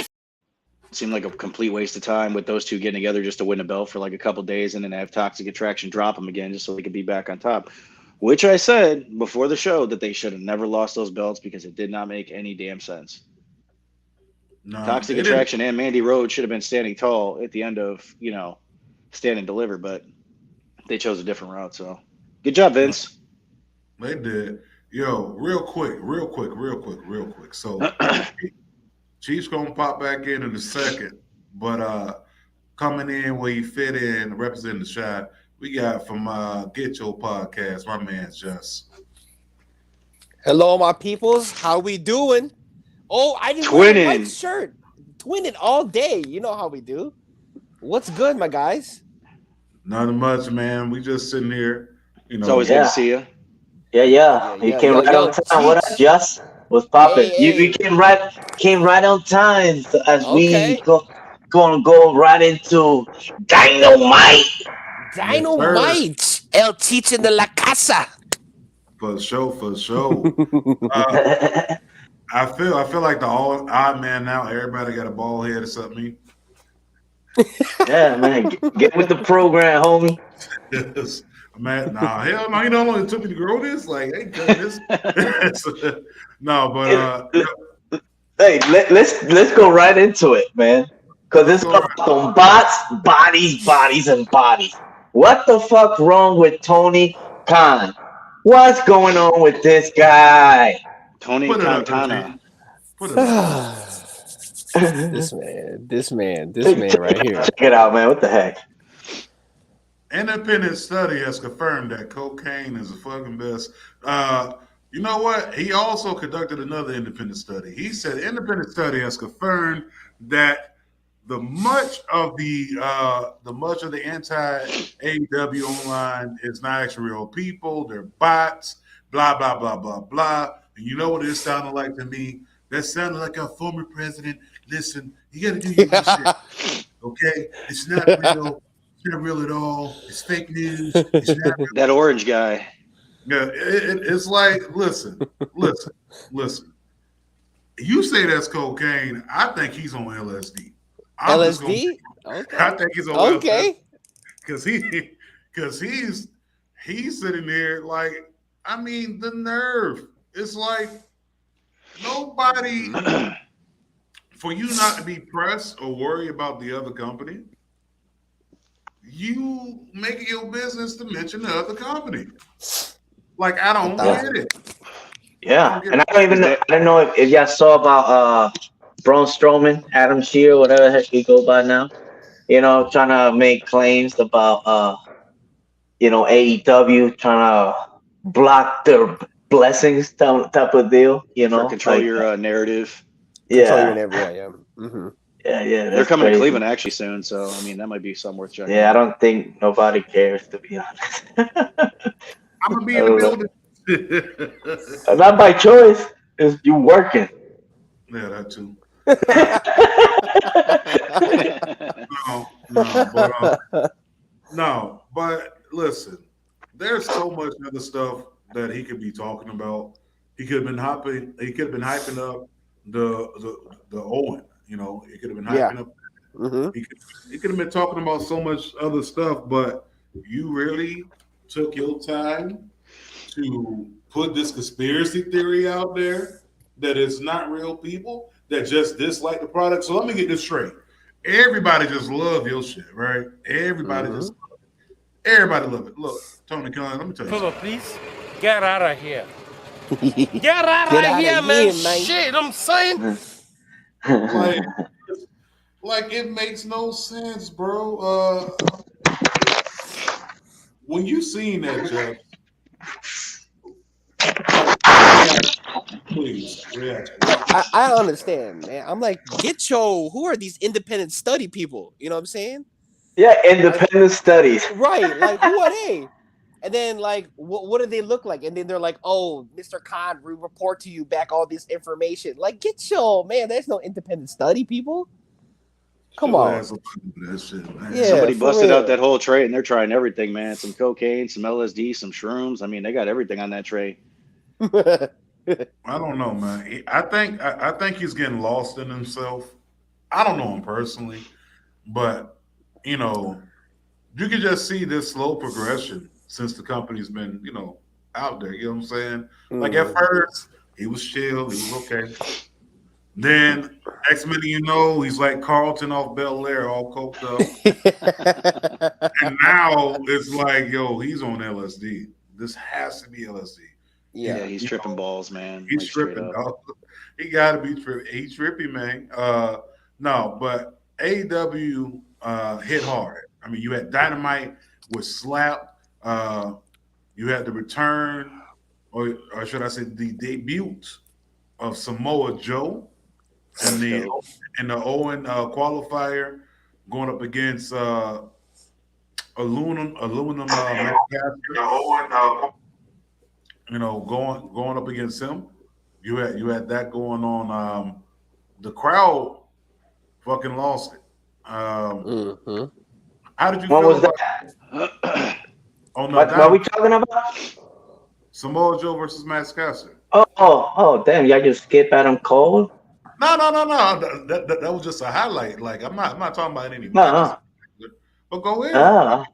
It seemed like a complete waste of time with those two getting together just to win a belt for like a couple days and then have Toxic Attraction drop them again just so they could be back on top. Which I said before the show that they should have never lost those belts because it did not make any damn sense. no, Toxic it didn't. Attraction and Mandy Rhodes should have been standing tall at the end of, Stand and Deliver, but they chose a different route. So good job, Vince. They did. Yo, real quick. So Chief's gonna pop back in a second, but coming in where you fit in, representing the shot, we got from Get Your Podcast, my man Just. Hello, my peoples. How we doing? Oh, I didn't wear a Twinning. white shirt. Twinning all day. You know how we do. What's good, my guys? Nothing much, man. We just sitting here, It's always good to see you. Yeah. Yeah, You yeah, came yo, right yo, on time. What up, Cheeks. Just? What's popping? Hey, You hey. came right on time as Okay. we gonna go right into Dynamite. Dynamite. El Teaching de la Casa. for sure. I feel like the all odd man now. Everybody got a bald head except me. Yeah, man. Get with the program, homie. Yes. Man, nah, hell no, you know how long it took me to grow this? Like, hey, this. No, but Hey, let's go right into it, man. Because it's about some bodies, and bodies. What the fuck wrong with Tony Khan? What's going on with this guy? Tony Put it up, Cantana. put it up. This man right here. Check it out, man. What the heck? Independent study has confirmed that cocaine is the fucking best. You know what? He also conducted another independent study. He said independent study has confirmed that the much of the anti-AEW online is not actually real people. They're bots. Blah blah blah blah blah. And you know what it sounded like to me? That sounded like our former president. Listen, you got to do your research. Okay, it's not real. It's not real at all. It's fake news. It's not real. That orange guy. Yeah, it's like, listen. You say that's cocaine. I think he's on LSD. LSD? I think he's on Okay. LSD because he's sitting there like, I mean, the nerve. It's like nobody for you not to be pressed or worry about the other company. You make it your business to mention the other company. Like, I don't get it. Yeah, and I don't know if y'all saw about Braun Strowman, Adam Shear, whatever the heck he go by now. Trying to make claims about AEW trying to block their blessings type of deal. For control like, your narrative. Control your yeah, name, yeah. Mm-hmm. yeah. They're coming crazy. to Cleveland actually soon, so I mean that might be something worth checking. Yeah, I don't think nobody cares, to be honest. I'm gonna be in the building. Not by choice. It's you working. Yeah, that too. No, but listen, there's so much other stuff that he could be talking about. He could have been hyping. He could have been hyping up the Owen. You know, he could have been Yeah. hyping up. Mm-hmm. He could have been talking about so much other stuff. But you really took your time to put this conspiracy theory out there that it's not real people that just dislike the product. So let me get this straight. Everybody just love your shit, right? Everybody just everybody love it. Look, Tony Khan, let me tell you Philip, something. please get out of here. Get out Get of outta here, here, man. man. Shit, I'm saying. Like it makes no sense, bro. When you seen that, Jeff, please react. I understand, man. I'm like, who are these independent study people? You know what I'm saying? Yeah, independent studies. Right. Like, who are they? And then, like, what do they look like? And then they're like, oh, Mr. Khan, we report to you back all this information. Like, man, there's no independent study people. Come on. That shit, man. Yeah, Somebody for busted real. out that whole tray and they're trying everything, man. Some cocaine, some LSD, some shrooms. I mean, they got everything on that tray. I don't know, man. I think he's getting lost in himself. I don't know him personally, but you know, you can just see this slow progression since the company's been, out there. You know what I'm saying? Like at first, he was chill, he was okay. Then next minute you know, he's like Carlton off Bel Air, all coked up. And now it's like, yo, he's on LSD. This has to be LSD. Yeah, he's tripping balls, man. He's like, straight tripping, up. dog. He got to be tripping. He's trippy, man. No, but AEW hit hard. I mean, you had Dynamite with Slap. You had the return, or should I say, the debut of Samoa Joe in the Owen qualifier, going up against aluminum manufacturer. Going up against him. You had that going on. The crowd fucking lost it. How did you What feel was about that? on What are we talking about? Samoa Joe versus Max Caster? Oh, damn! Y'all just skip Adam Cole? No. That was just a highlight. Like I'm not talking about any matches. No. But go ahead. No,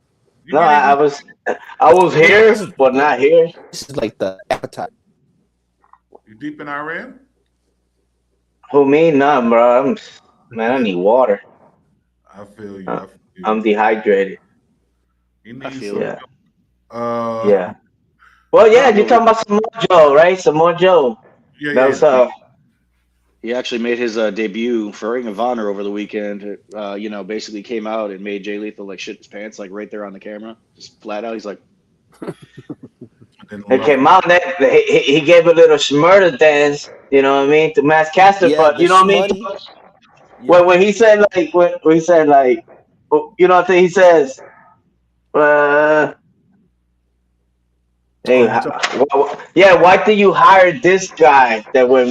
You no. can I was here, but not here. This is like the appetite. You deep in Iran? Who me? Nah, bro. I need water. I feel you. I'm dehydrated. You I need feel some. it. Yeah. Well, yeah, you're talking about Samoa Joe, right? Samoa Joe. Yeah. That was He actually made his debut for Ring of Honor over the weekend. Basically came out and made Jay Lethal like shit his pants, like right there on the camera, just flat out. He's like, He came out and he gave a little Shmurda dance, you know what I mean, to Max Caster, but you know what I mean? Yeah. When he said when he said you know what I think he says, hey, why did you hire this guy that when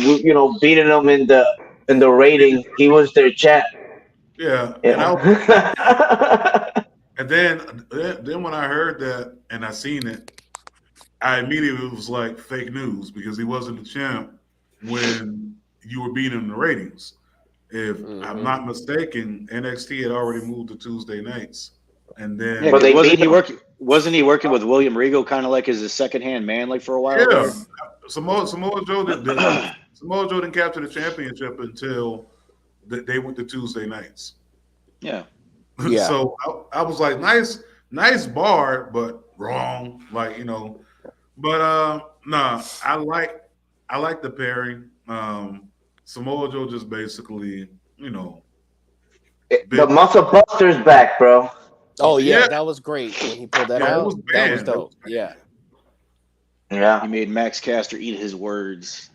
beating him in the rating, he was their champ? Yeah. And then when I heard that and I seen it, I immediately was like fake news because he wasn't the champ when you were beating him in the ratings. If I'm not mistaken, NXT had already moved to Tuesday nights, and then wasn't he working with William Regal, kind of like as his second-hand man, like for a while? Yeah, Samoa Joe didn't capture the championship until they went to Tuesday nights. Yeah. So I was like, nice bar, but wrong. But I like the pairing. Samoa Joe just basically, the Muscle Buster's back, bro. Oh yeah, that was great when he pulled that out. That was dope. Yeah. He made Max Caster eat his words.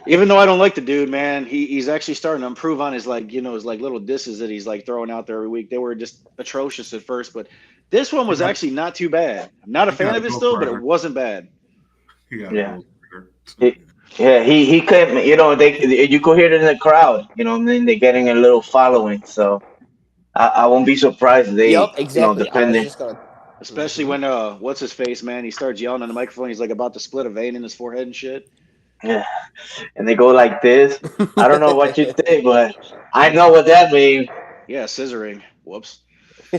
Even though I don't like the dude, man, he's actually starting to improve on his his little disses that he's like throwing out there every week. They were just atrocious at first, but this one was actually not too bad. I'm not a fan of it still, but it wasn't bad. Yeah. Yeah, he came. You know, you could hear it in the crowd. You know, what I mean, they're getting a little following. So I won't be surprised if they, Yep, exactly. I was depending. just gonna. Especially when what's his face, man? He starts yelling on the microphone. He's like about to split a vein in his forehead and shit. Yeah, and they go like this. I don't know what you think, but I know what that means. Yeah, scissoring. Whoops. Oh,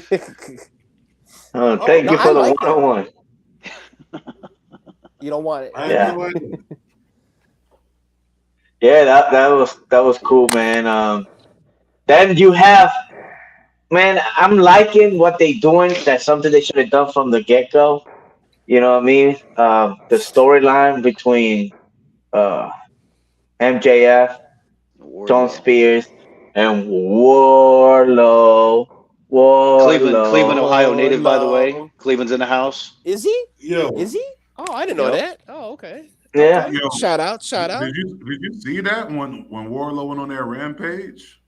Oh, thank No, you I for the like that. one-on-one. You don't want it. I Yeah. have no idea. Yeah, that was cool, man. Then you have, man. I'm liking what they doing. That's something they should have done from the get-go. You know what I mean? The storyline between uh MJF, John Wardlow. Spears, and Warlow. Cleveland, Warlow. Ohio native, by the way. Hello. Cleveland's in the house. Is he? Yo, Is he? Oh, I didn't know Yep. that. Oh, okay. Yeah. Okay. yo, Shout out. Shout out. did you see that when Warlow went on their rampage?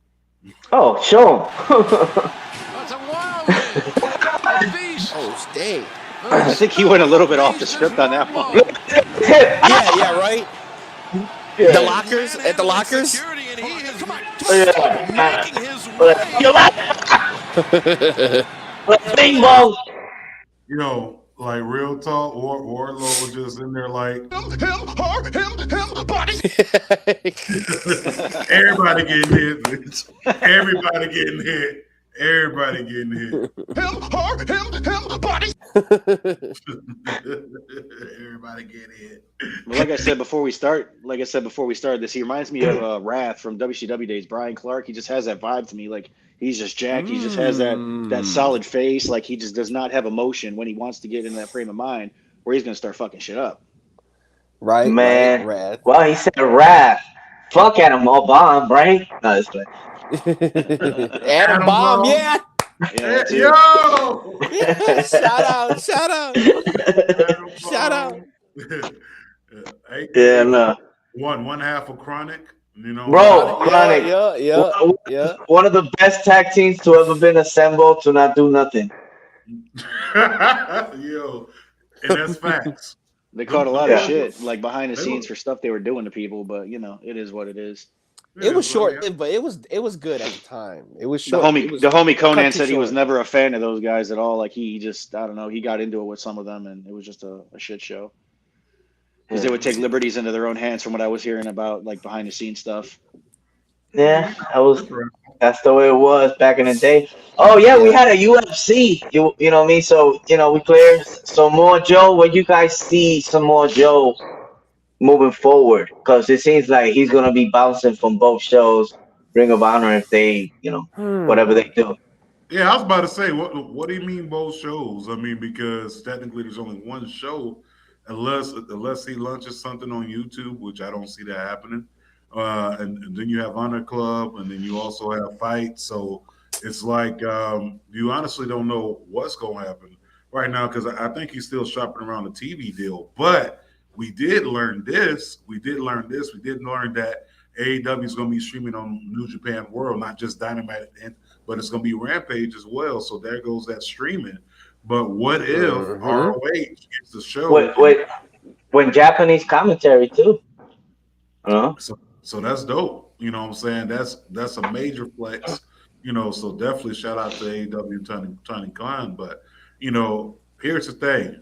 Oh, show 'em. That's a wild man. A beast. Oh, dang. I think he went a little bit off the script on that one. Yeah, right. The Yeah. lockers at the lockers. Security, and he is Yeah. making his way. You like bing bong. Yo, like real talk, Warlow was just in there like Him, buddy. everybody getting hit, bitch. Everybody getting hit. Everybody getting hit. Him, buddy. Everybody getting hit. But like I said before we started this, he reminds me of Wrath from WCW days. Brian Clark. He just has that vibe to me. Like he's just jacked. He just has that solid face. Like he just does not have emotion when he wants to get in that frame of mind where he's gonna start fucking shit up. Right, Man. Right, Well, he said wrath. Fuck Adam Bomb, right? No, it's like Adam Bomb, yeah. Yeah, that's it. Yo! Shout out, shout out. Shout out. Hey, yeah, no. one half of Chronic, you know. Bro, Chronic. Yeah. One of the best tag teams to ever been assembled to not do nothing. Yo, and that's facts. They caught a lot of Yeah. shit like behind the They scenes were- for stuff they were doing to people, but you know, it is what it is. It was Yeah, short, yeah. but it was good at the time. It was The short. homie, It was the homie cut Conan too said he was short. never a fan of those guys at all. Like he just, I don't know, he got into it with some of them, and it was just a shit show because they would take liberties into their own hands, from what I was hearing about, like behind the scenes stuff. Yeah, that's the way it was back in the day. Oh yeah, we had a UFC. You know what I mean? So we clear Samoa Joe. Where you guys see Samoa Joe moving forward? Because it seems like he's gonna be bouncing from both shows, Ring of Honor, if they whatever they do. Yeah, I was about to say, what do you mean both shows? I mean, because technically there's only one show, unless he launches something on YouTube, which I don't see that happening. And then you have Honor Club, and then you also have Fight. So it's like you honestly don't know what's going to happen right now, because I think he's still shopping around the TV deal. But we did learn this. We did learn that AEW is going to be streaming on New Japan World, not just Dynamite, but it's going to be Rampage as well. So there goes that streaming. But what if ROH gets the show? When Japanese commentary too. So that's dope. You know what I'm saying? That's a major flex. So definitely shout out to AEW Tony Khan. But here's the thing: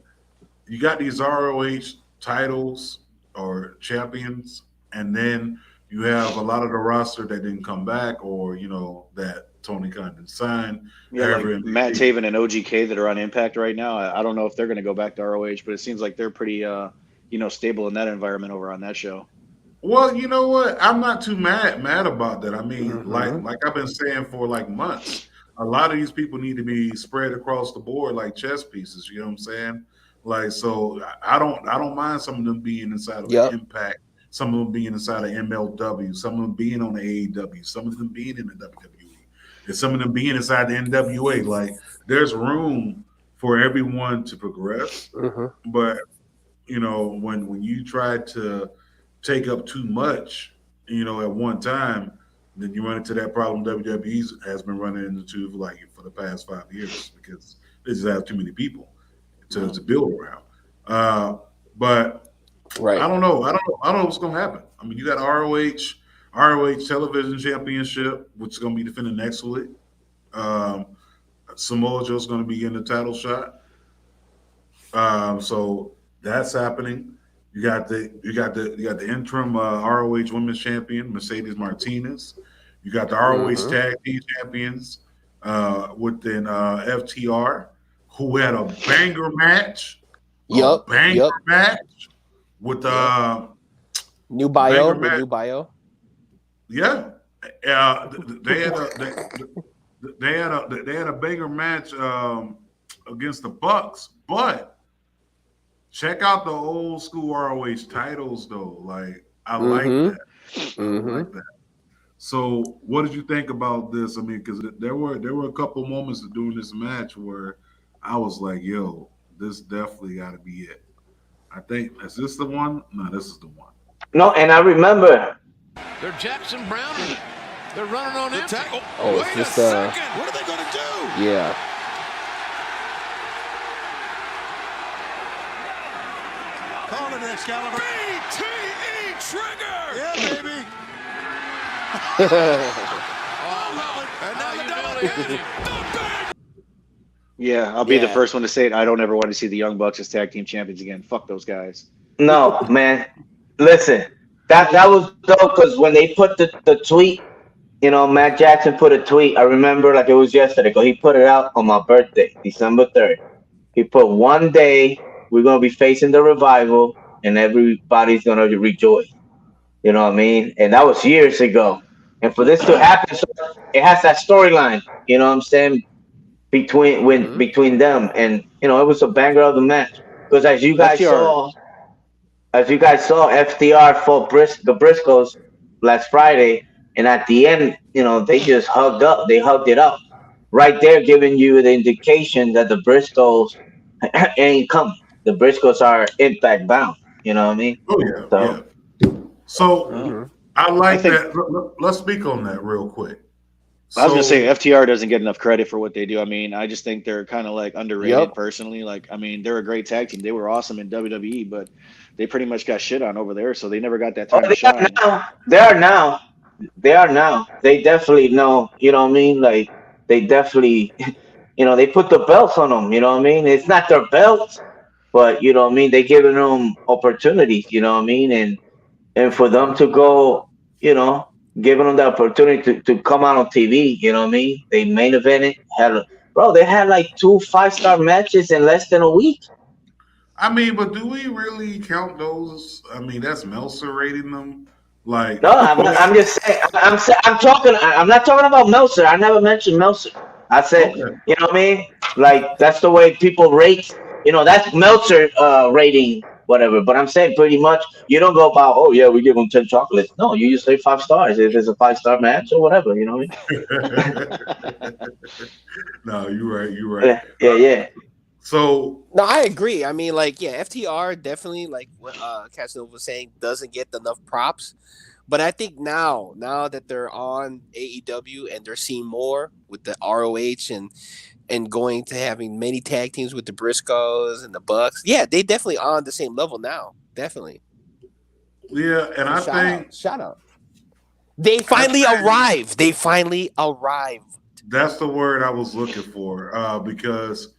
you got these ROH titles or champions, and then you have a lot of the roster that didn't come back, or that Tony Khan didn't sign. Yeah, like Matt Taven and OGK that are on Impact right now. I don't know if they're going to go back to ROH, but it seems like they're pretty, stable in that environment over on that show. Well, you know what? I'm not too mad about that. I mean, like I've been saying for like months, a lot of these people need to be spread across the board like chess pieces. You know what I'm saying? Like, so I don't mind some of them being inside of Impact, some of them being inside of MLW, some of them being on the AEW, some of them being in the WWE, and some of them being inside the NWA. Like, there's room for everyone to progress, but when you try to take up too much, at one time, then you run into that problem WWE has been running into for the past 5 years, because they just have too many people to build around. But Right. I don't know. I don't know what's gonna happen. I mean, you got ROH Television Championship, which is gonna be defended next week. Samoa Joe's gonna be getting the title shot. So that's happening. You got the interim ROH Women's Champion Mercedes Martinez. You got the ROH Tag Team Champions within FTR, who had a banger match. Match with new bio. Yeah, they had a banger match against the Bucks, but check out the old school ROH titles though. Like I like that. I like that. So, what did you think about this? I mean, because there were a couple moments during this match where I was like, "Yo, this definitely got to be it." I think is this the one? No, this is the one. No, and I remember. They're Jackson Brown. They're running on empty. Oh, wait it's just a second. What are they going to do? Yeah. Calling it Excalibur. BTE Trigger. Yeah, baby. And now the double. Yeah, I'll be the first one to say it. I don't ever want to see the Young Bucks as tag team champions again. Fuck those guys. No, man. Listen, that was dope because when they put the tweet, you know, Matt Jackson put a tweet. I remember like it was yesterday because he put it out on my birthday, December 3rd. He put one day we're going to be facing the Revival and everybody's going to rejoice. You know what I mean? And that was years ago. And for this to happen, so it has that storyline, you know what I'm saying, between them. And, you know, it was a banger of the match. Because as you guys saw, FTR fought the Briscoes last Friday. And at the end, you know, they just hugged up. They hugged it up. Right there, giving you the indication that the Briscoes ain't coming. The Briscoes are Impact bound. You know what I mean? Oh, yeah. So I like that. Let's speak on that real quick. I was going to say FTR doesn't get enough credit for what they do. I mean, I just think they're kind of like underrated personally. Like, I mean, they're a great tag team. They were awesome in WWE, but they pretty much got shit on over there, so they never got that time to shine. They are now. They definitely know. You know what I mean? Like, they definitely, you know, they put the belts on them. You know what I mean? It's not their belts, but you know what I mean? They giving them opportunities. You know what I mean? And for them to go, you know, giving them the opportunity to come out on TV, you know what I mean? They main evented, they had like 2 5-star matches in less than a week. I mean, but do we really count those? I mean, that's Meltzer rating them. Like, no, I'm just saying. I'm not talking about Meltzer. I never mentioned Meltzer. I said, you know what I mean? Like, that's the way people rate. You know, that's Meltzer rating. Whatever, but I'm saying pretty much you don't go about, oh yeah, we give them 10 chocolates. No, you just say 5 stars if it's a 5-star match or whatever, you know what I mean? No, you're right. Yeah. So no, I agree. I mean, like, yeah, FTR definitely, like what Casanova was saying, doesn't get enough props. But I think now that they're on AEW and they're seeing more with the ROH and going to having many tag teams with the Briscoes and the Bucks. Yeah, they definitely are on the same level now. Definitely. Yeah, and shout out. They finally arrived. That's the word I was looking for. Because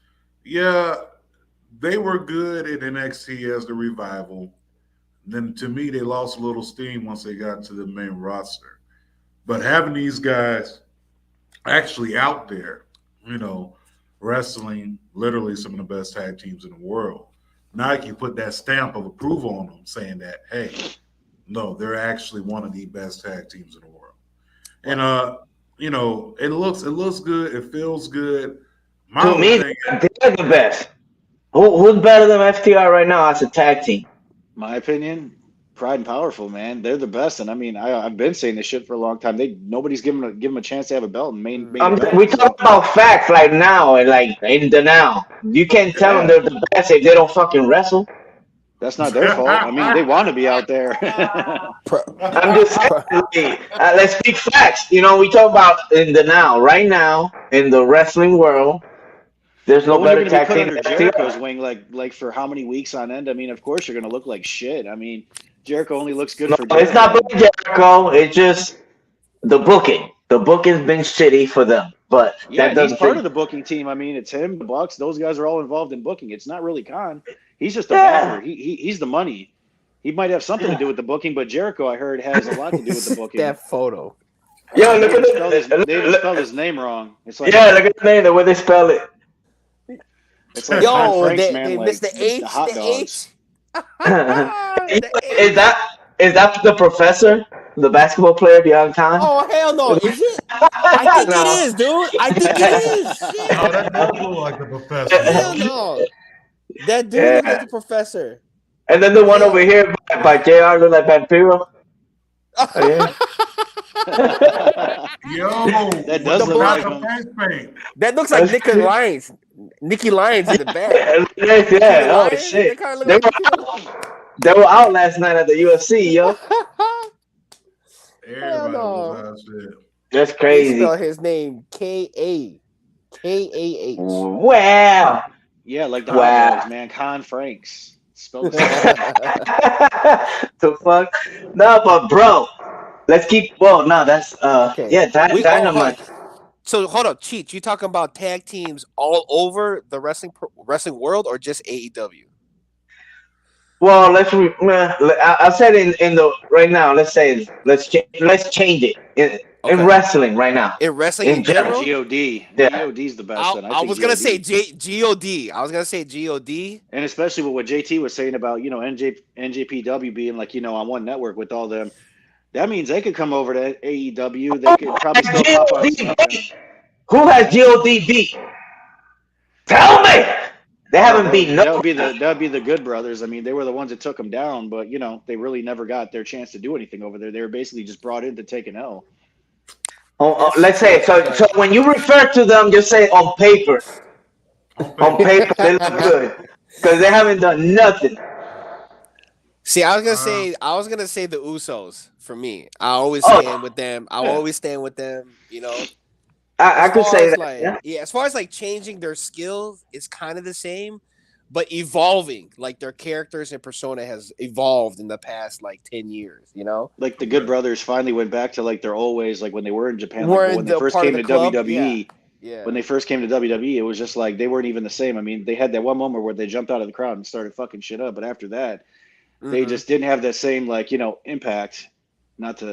they were good in NXT as the Revival. Then to me, they lost a little steam once they got to the main roster. But having these guys actually out there, you know, wrestling literally some of the best tag teams in the world. Nike put that stamp of approval on them, saying that, hey, no, they're actually one of the best tag teams in the world. And you know, it looks good, it feels good. To me, they're the best. Who's better than FTR right now as a tag team? My opinion, Pride and Powerful, man. They're the best. And I mean, I've been saying this shit for a long time. Nobody's given them a chance to have a belt in main we talk about facts like now and like in the now. You can't tell them they're the best if they don't fucking wrestle. That's not their fault. I mean, they want to be out there. I'm just saying, let's speak facts. You know, we talk about in the now, right now, in the wrestling world, There's no But when you're better going to be tag put team under than Jericho's FTR. wing, like for how many weeks on end? I mean, of course you're going to look like shit. I mean, Jericho only looks good No, for it's not Jericho. bad, Jericho. It's just the booking. The booking's been shitty for them, but Yeah, that and he's doesn't part take. of the booking team. I mean, it's him, the Bucks. Those guys are all involved in booking. It's not really Khan. He's just a backer. Yeah. He's the money. He might have something to do with the booking, but Jericho, I heard, has a lot to do with the booking. That photo. Yo, They look at even this. spelled his name wrong. It's like Yeah, look at the name, the way they spell it. it's like Con Yo, Franks, they man, missed like the the H. hot The dogs. H. The Is H. that the professor, the basketball player beyond time? Oh hell no! Is it? I think No. it is, dude. I think it is. No, Shit. that does look like the professor. Hell Bro. no. That dude Yeah. looks like the professor. And then the one Yeah. over here by JR look like Vampiro. Oh, yeah. Yo, That what does the look black like him. face paint? That looks like Nicky Lyons. Nicky Lyons in the back. Yeah. Nicky Oh Lyons, shit. they kind of They look were, like they were out last night at the UFC, yo. Everybody no. was out shit. That's They crazy. spell his name K-A-H. Wow. Yeah, like the Wow. hot dogs, man. Con Franks. Spelled the same. The fuck? No, but bro, let's keep. Well, no, that's Okay. yeah, We- Dynamite. So hold up, Cheech. You talking about tag teams all over the wrestling world, or just AEW? Well, I said in the right now. Let's say let's change it in Okay. wrestling right now. In wrestling in In general? general? God. Yeah. GOD's the best. Then I think was gonna GOD. say God. I was gonna say God. And especially with what JT was saying about, NJPW being like, on one network with all them. That means they could come over to AEW. They could probably still pop on SmackDown. Who has God beat? Tell me. They haven't beaten That no. would be the Good Brothers. I mean, they were the ones that took them down, but they really never got their chance to do anything over there. They were basically just brought in to take an L. Let's say so when you refer to them, just say on paper. On paper, they look good because they haven't done nothing. See, I was gonna say the Usos for me. I always Oh. stand with them. I always stand with them. I could As say far as, that. like, Yeah. as far as like changing their skills, it's kind of the same, but evolving. Like their characters and persona has evolved in the past like 10 years. Like the Good Brothers finally went back to like their old ways, like when they were in Japan. Were Like, when the they first part of came the to club? WWE. Yeah. When they first came to WWE, it was just like they weren't even the same. I mean, they had that one moment where they jumped out of the crowd and started fucking shit up, but after that, they Mhm. just didn't have that same impact. Not to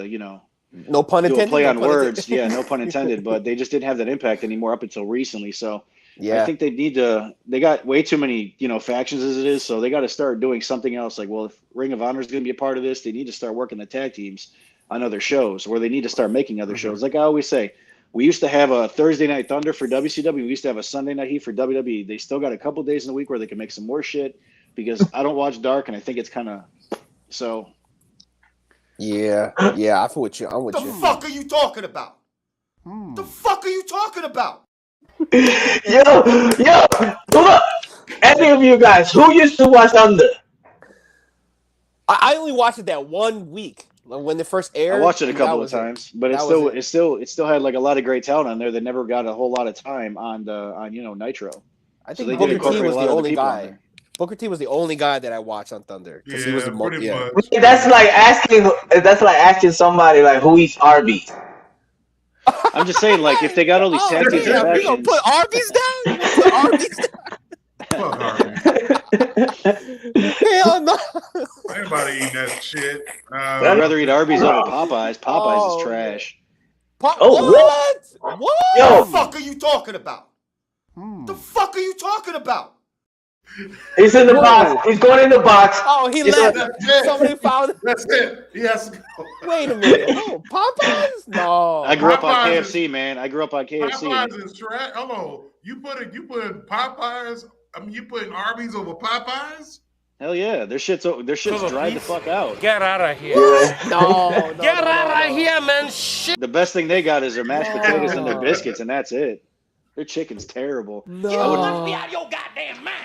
No pun do intended. a play no on pun words, intended. yeah, no pun intended, but they just didn't have that impact anymore up until recently. So Yeah. I think they need to. They got way too many factions as it is, so they got to start doing something else. Like, well, if Ring of Honor is going to be a part of this, they need to start working the tag teams on other shows, or they need to start making other shows. Like I always say, we used to have a Thursday Night Thunder for WCW. We used to have a Sunday Night Heat for WWE. They still got a couple days in the week where they can make some more shit because I don't watch Dark, and I think it's kind of so. Yeah. I feel with you. I'm with The you. fuck are you talking about? The fuck are you talking about? Yo, look. Any of you guys who used to watch Under? I only watched it that 1 week when it first aired. I watched it a and couple that of was times, but That it was still had like a lot of great talent on there that never got a whole lot of time on Nitro. I So think they did Booker T incorporate was a lot the of the only people on guy. there. Booker T was the only guy that I watched on Thunder because he was the most. pretty Yeah. much. That's like asking somebody like who eats Arby's. I'm just saying, like, if they got all these tag teams and damn, you gonna factions, put Arby's down? You gonna put Arby's Fuck Harvey. down? Hell no. Anybody eating that shit? I'd rather eat Arby's over Popeyes. Popeyes Oh, is trash. Oh, What? Yo. The fuck are you talking about? The fuck are you talking about? He's in the box. He's going in the box. Oh, he It's left. That's it. Somebody found. That's it. Yes. Wait a minute. Oh, Popeyes? No. I grew up on Popeyes KFC, man. I grew up on KFC. Popeyes is trash. Hello. You putting Popeyes? I mean, you putting Arby's over Popeyes? Hell yeah, their shit's dried the fuck out. Get out of here. No. Get out of here, man. Shit. The best thing they got is their mashed potatoes and their No. biscuits, and that's it. Their chicken's terrible. No. out of your goddamn mind.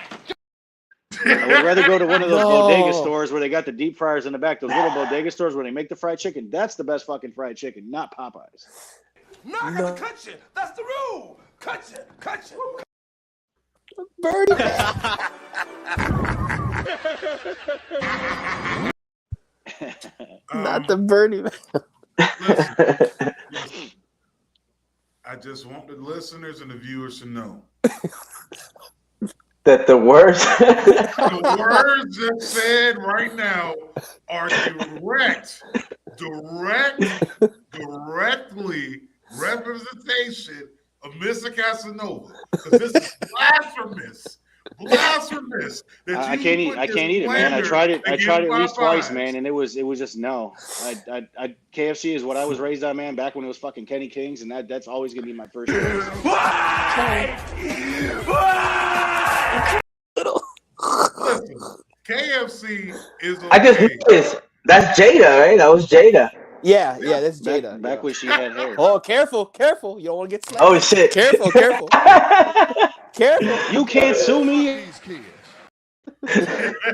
I would rather go to one of those No. bodega stores where they got the deep fryers in the back. Those little bodega stores where they make the fried chicken. That's the best fucking fried chicken, not Popeyes. No, I gotta cut you. That's the rule. Cut you. Birdie Man. Not the Birdie Man. Listen, I just want the listeners and the viewers to know That the words. the words just said right now are directly representation of Mr. Casanova. Because this is blasphemous. Blasphemous. I can't eat it, man. I tried it at least twice, man, and it was just no. KFC is what I was raised on, man, back when it was fucking Kenny King's, and that's always gonna be my first choice. Listen, KFC is okay. I just noticed that's Jada, right? That was Jada. Yeah, that's Jada. Back when she had hair. Oh, careful. You don't want to get slapped. Oh shit! Careful. You can't sue me.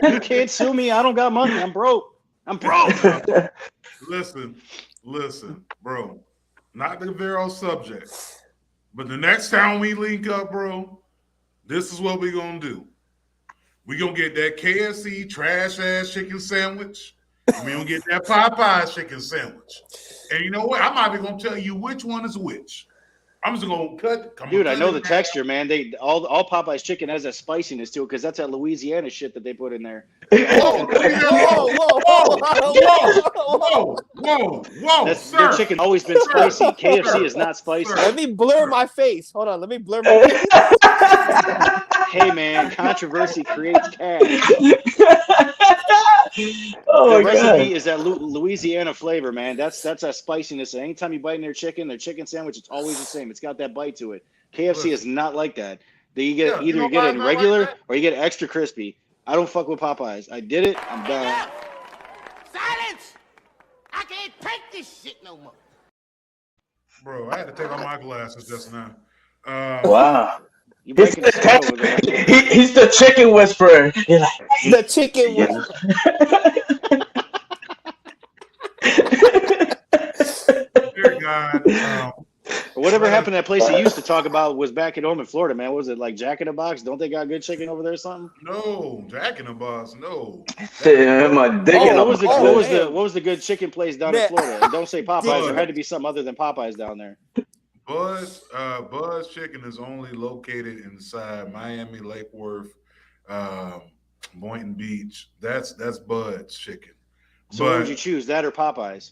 You can't sue me. I don't got money. I'm broke. Listen, bro. Not the very subject, but the next time we link up, bro, this is what we're gonna do. We're gonna get that KFC trash ass chicken sandwich. We're gonna get that Popeyes chicken sandwich. And you know what? I might be gonna tell you which one is which. I'm just gonna cut. Dude, I know the texture, man. They all Popeye's chicken has that spiciness to it because that's that Louisiana shit that they put in there. Whoa! Their chicken always been spicy. KFC is not spicy. Let me blur my face. Hold on. Let me blur my face. Hey, man, controversy creates cash. Oh the my recipe God. is that Louisiana flavor, man. That's that spiciness. And anytime you bite in their chicken sandwich, it's always the same. It's got that bite to it. KFC is not like that. You get either you get it in regular or you get it extra crispy. I don't fuck with Popeyes. I did it. I'm done. Silence! I can't take this shit no more. Bro, I had to take off my glasses just now. Wow. You He's breaking a sweat over there. he's the chicken whisperer. He's like, The chicken was. Dear God. Whatever happened to that place he used to talk about was back at home in Florida, man. What was it like Jack in the Box? Don't they got good chicken over there or something? No, Jack in the Box, no. What was the good chicken place down in Florida? And don't say Popeyes. There had to be something other than Popeyes down there. Buzz Chicken is only located inside Miami, Lake Worth, Boynton Beach. That's Bud's Chicken. So what would you choose, that or Popeyes?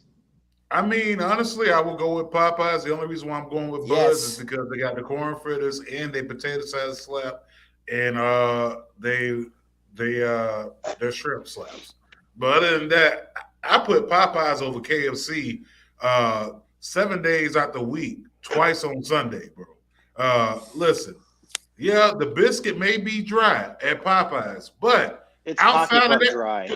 I mean, honestly, I will go with Popeyes. The only reason why I'm going with Bud's is because they got the corn fritters and they potato salad slap, and their shrimp slaps. But other than that, I put Popeyes over KFC 7 days out the week, twice on Sunday, bro. Listen, yeah, the biscuit may be dry at Popeyes, but it's outside of that, dry.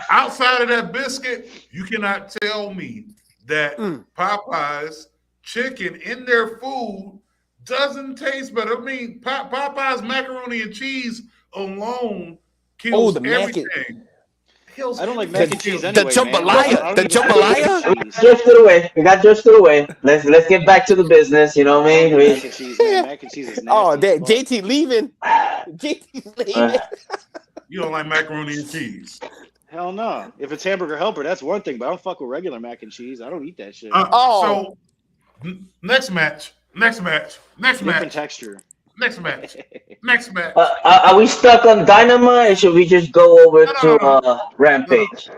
Outside of that biscuit, you cannot tell me that Popeyes chicken in their food doesn't taste better. I mean, Popeyes macaroni and cheese alone kills everything. I don't like mac and cheese anyway. The jambalaya. The jambalaya. We got drifted away. Let's get back to the business. You know what I mean? Mac and cheese, man. Mac and cheese is nasty. Oh, JT leaving. JT's leaving. You don't like macaroni and cheese? Hell no. If it's hamburger helper, that's one thing, but I don't fuck with regular mac and cheese. I don't eat that shit. So, next match. Different texture. Next match. Are we stuck on Dynamite, or should we just go over to Rampage?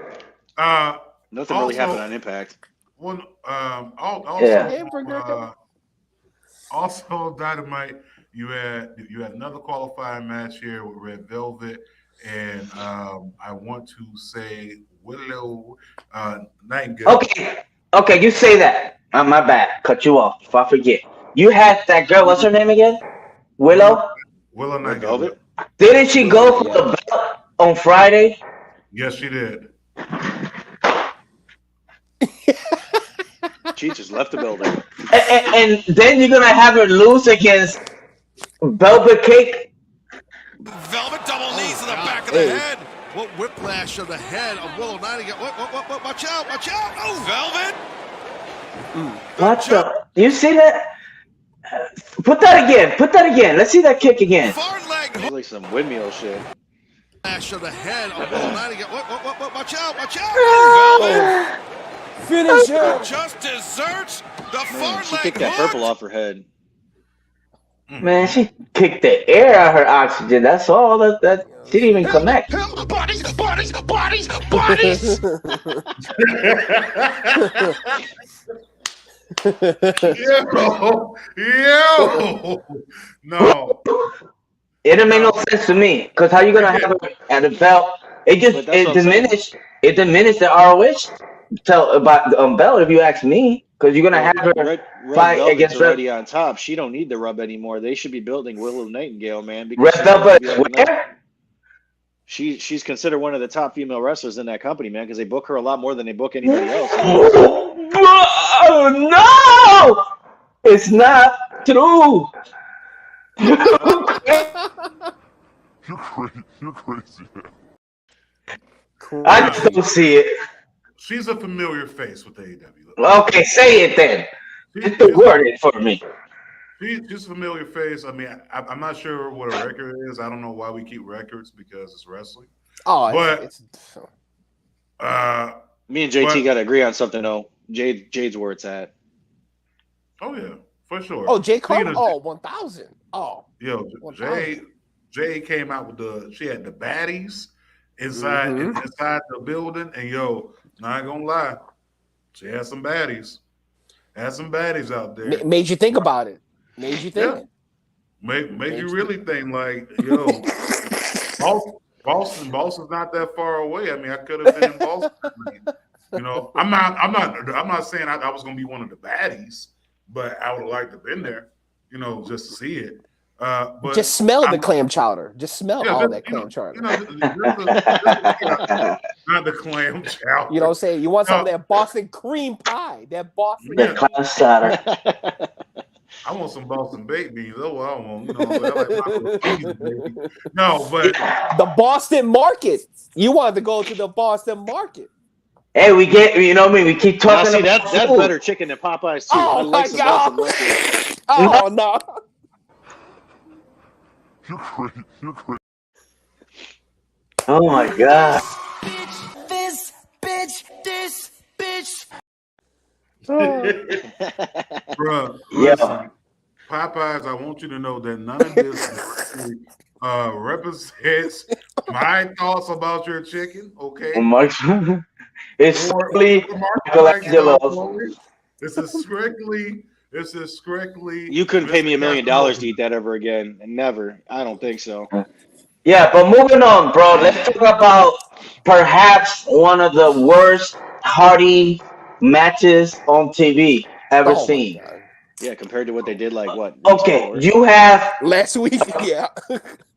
Nothing really happened on Impact. Also, Dynamite. You had another qualifying match here with Red Velvet. And I want to say Willow Nightingale. Okay, you say that. My bad. Cut you off. If I forget. You had that girl, what's her name again? Willow Nightingale. Didn't she go for the belt on Friday? Yes, she did. She just left the building. And then you're going to have her lose against Velvet Cake? Velvet double knees to the back of the head. What whiplash of the head of Willow Nightingale. What, watch out. Oh, Velvet. What the? You see that? Put that again. Let's see that kick again. Far left. like some windmill shit. Flash of the head of Willow 90. What? Watch out! Velvet Finisher. just deserts the far Man, she leg kicked that hook. purple off her head. Man, she kicked the air out her oxygen. That's all. That she didn't even connect. Bodies! Yo, no. It didn't make no sense to me. Cause how you gonna have her at the belt? But that's what I'm Diminished. It diminished the ROH about belt. If you ask me, cause you're gonna have her Red fight Velvet's against already on top. She don't need the rub anymore. They should be building Willow Nightingale, man. Because Red she's gonna Velvet. be like Where? she's considered one of the top female wrestlers in that company, man, because they book her a lot more than they book anybody else. Oh, no, it's not true. You're crazy. I just don't see it. She's a familiar face with AEW. Okay, say it then. Just the word it for me. She's a familiar face. I mean, I'm not sure what a record is. I don't know why we keep records because it's wrestling. Oh, But Me and JT but- got to agree on something though. Jade's where it's at. oh yeah, for sure. oh, Jay Speaking Carter. of- Oh, 1,000. Oh, Yo, 1,000. Jay came out with she had the baddies inside Mhm. inside the building, and yo, not gonna lie, she had some baddies. Had some baddies out there. Made you think about it. Made you think. Yeah. Made you really think like, yo, Boston's not that far away. I mean, I could have been in Boston. You know, I'm not saying I was gonna be one of the baddies, but I would have liked to have been there, you know, just to see it. But Just smell the clam chowder. Just smell all that clam chowder. not the clam chowder. You know what I'm saying? You want some of No. that Boston cream pie. That Boston. Yeah. Clown starter. I want some Boston baked beans. Oh, I want, you know, I like my little cheese, baby. No, but The Boston market. You wanted to go to the Boston market. Hey, we get, you know what I mean? We keep Now, talking see, about that's food. better chicken than Popeyes too. Oh I my like some God. Boston market. Oh no. You're crazy. Oh my God. bruh, Yeah. listen, Popeyes, I want you to know that none of this represents my thoughts about your chicken, okay? It's strictly Michelangelo's. This is strictly. You couldn't pay me $1 million to Mr. eat that ever again. And never. I don't think so. Yeah, but moving on, bro. Let's talk about perhaps one of the worst Hardy matches on TV ever Oh, my seen. God. Yeah, compared to what they did, like what? Okay, you have Last week, yeah.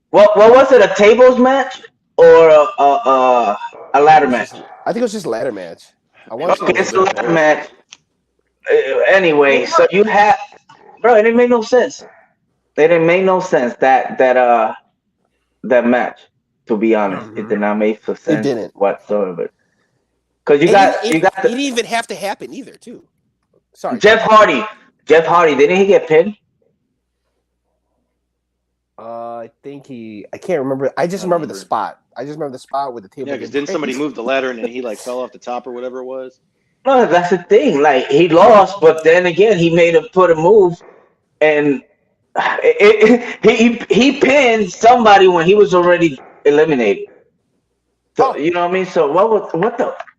what was it? A tables match or a ladder match? I think it was just a ladder match. I want Okay, it's a ladder match. Anyway, so you have, bro. It didn't make no sense. It didn't make no sense that match. To be honest, it did not make sense. It didn't. Whatsoever. Because you It got it didn't even have to happen either, too. Sorry. Jeff Hardy. Jeff Hardy, didn't he get pinned? I think I can't remember. I just remember the spot. I just remember the spot with the table. Yeah, because didn't somebody move the ladder and then he like fell off the top or whatever it was? No, that's the thing. Like he lost, but then again, he put a move, and he pinned somebody when he was already eliminated. So you know what I mean. So what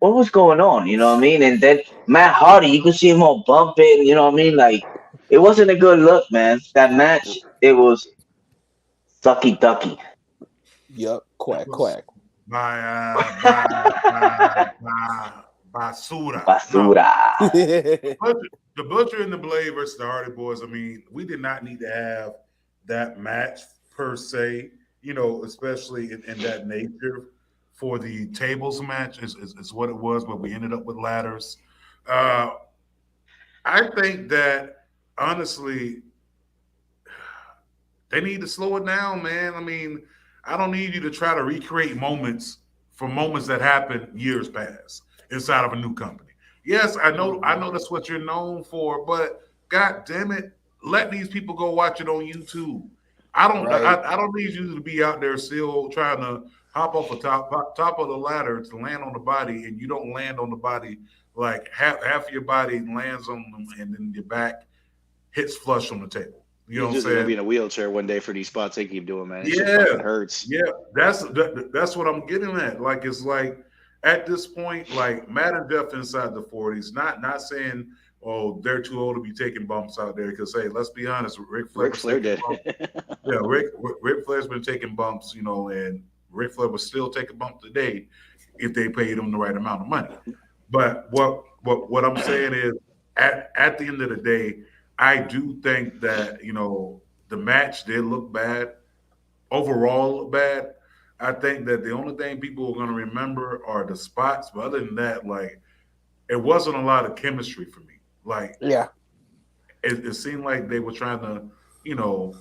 was going on? You know what I mean. And then Matt Hardy, you could see him all bumping. You know what I mean. Like it wasn't a good look, man. That match, it was sucky ducky. Yep. Quack. Basura. Basura. The Butcher and the Blade versus the Hardy Boys. I mean, we did not need to have that match per se, you know, especially in that nature for the tables match is what it was, but we ended up with ladders. I think that honestly, they need to slow it down, man. I mean, I don't need you to try to recreate moments that happened years past inside of a new company. Yes, I know that's what you're known for, but God damn it, let these people go watch it on YouTube. Right. I don't need you to be out there still trying to hop off the top of the ladder to land on the body, and you don't land on the body like half of your body lands on them, and then your back hits flush on the table. You know He's what I'm just gonna be saying? in a wheelchair one day for these spots they keep doing, man. It shit Yeah, fucking hurts. yeah. That's what I'm getting at. Like it's like at this point, like Matt and Jeff inside the 40s. Not saying oh they're too old to be taking bumps out there because hey, let's be honest, Ric Flair Ric was Flair taking did. bumps. Yeah, Ric Flair's been taking bumps, you know, and Ric Flair would still take a bump today if they paid him the right amount of money. But what I'm saying is at the end of the day, I do think that you know the match did look bad overall look bad. I think that the only thing people are going to remember are the spots. But other than that, like it wasn't a lot of chemistry for me. Like Yeah. it seemed like they were trying to, you know,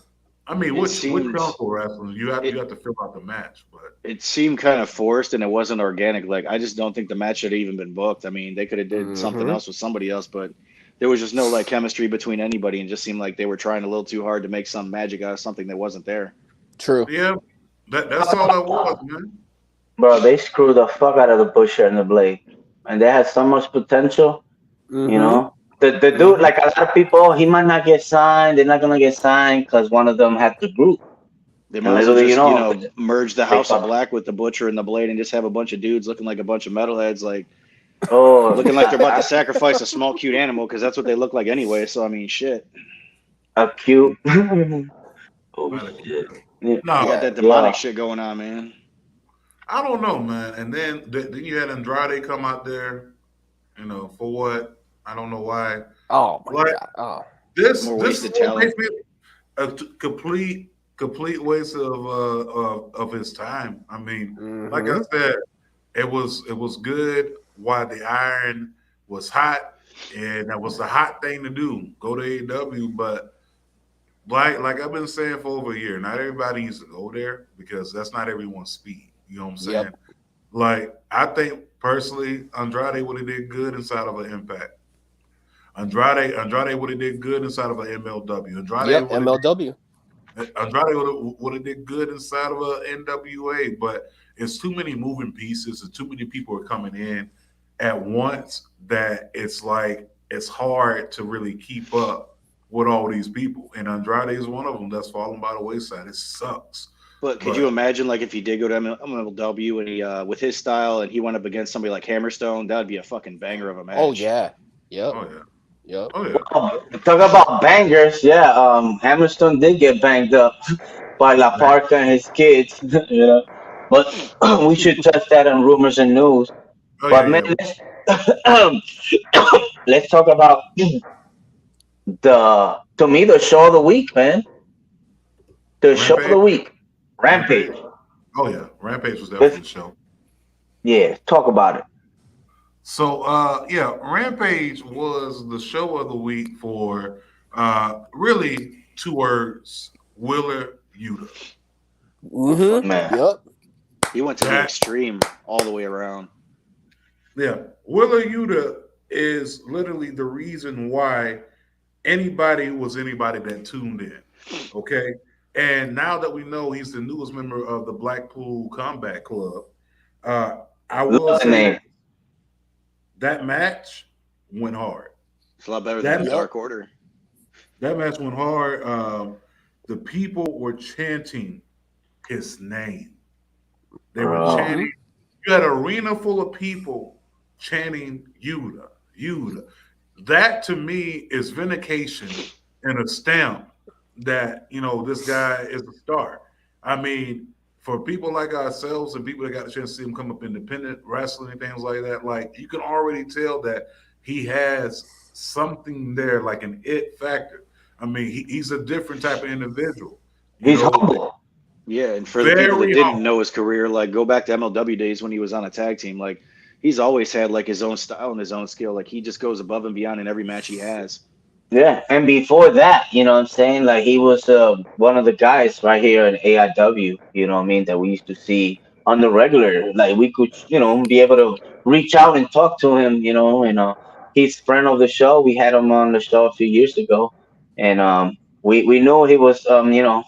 I mean, It which seemed council wrestling you it have to fill out the match, but it seemed kind of forced and it wasn't organic. Like I just don't think the match should have even been booked. I mean, they could have did something Mm-hmm. else with somebody else, but there was just no like chemistry between anybody, and just seemed like they were trying a little too hard to make some magic out of something that wasn't there. True. yeah, that's all that was, man. Bro, they screwed the fuck out of the Butcher and the Blade, and they had so much potential. You Mm-hmm. know, the dude, Hmm. like a lot of people, he might not get signed. They're not gonna get signed because one of them had the group, They and might as well little do you just, know, merge the they House of fuck. Black with the Butcher and the Blade and just have a bunch of dudes looking like a bunch of metalheads, like Oh, looking like they're about to sacrifice a small, cute animal because that's what they look like anyway. So I mean, shit, a cute. Oh Not a cute shit. animal. Yeah, they got No, that yeah. demonic shit going on, man. I don't know, man. And then you had Andrade come out there, you know, for what? I don't know why. Oh my Like god. Oh. More this is wasted what talent. makes me complete waste of his time. I mean, like I Mm-hmm. said, it was good while the iron was hot, and that was the hot thing to do. Go to AEW, but like I've been saying for over a year, not everybody needs to go there because that's not everyone's speed. You know what I'm Yep. saying? Like I think personally, Andrade would have did good inside of an Impact. Andrade would have did good inside of an MLW. Yep. MLW. Andrade would have did good inside of a NWA, but it's too many moving pieces and too many people are coming in at once that it's like it's hard to really keep up with all these people. And Andrade is one of them that's falling by the wayside. It sucks, But could you but imagine, like, if he did go to MLW and he, with his style, and he went up against somebody like Hammerstone, that would be a fucking banger of a Oh match. yeah. Yep. oh yeah, Yep. oh yeah. Talk about bangers. Yeah, Hammerstone did get banged up by La Man, Parca and his kids. You know, but we should touch that on rumors and news. oh yeah, But man, yeah. let's talk about the to me the show of the week, man. The show of Rampage, the week, Rampage. Rampage. Oh yeah, Rampage was definitely Let's the show. yeah, talk about it. So yeah, Rampage was the show of the week for really two words, Willer Yuta. Mm-hmm. Man, Yep. He went to the That extreme all the way around. yeah, Willer Yuta is literally the reason why anybody was anybody that tuned in. Okay. And now that we know he's the newest member of the Blackpool Combat Club, uh, I will love the say name. that match went hard. It's a lot better than That the Yep. Dark Order. That match went hard. The people were chanting his name. They were Bro. Mm-hmm. chanting. You had an arena full of people chanting Yuda, Yuda. That to me is vindication and a stamp that you know this guy is a star. I mean, for people like ourselves and people that got a chance to see him come up independent wrestling and things like that, like you can already tell that he has something there, like an it factor. I mean, he's a different type of individual. You He's know, humble. Yeah, and for the people that very didn't humble. know his career, like go back to MLW days when he was on a tag team. Like he's always had like his own style and his own skill. Like he just goes above and beyond in every match he has. Yeah, and before that, you know what I'm saying? Like he was one of the guys right here in AIW, you know what I mean, that we used to see on the regular. Like we could, you know, be able to reach out and talk to him, you know, and he's friend of the show. We had him on the show a few years ago, and we knew he was you know,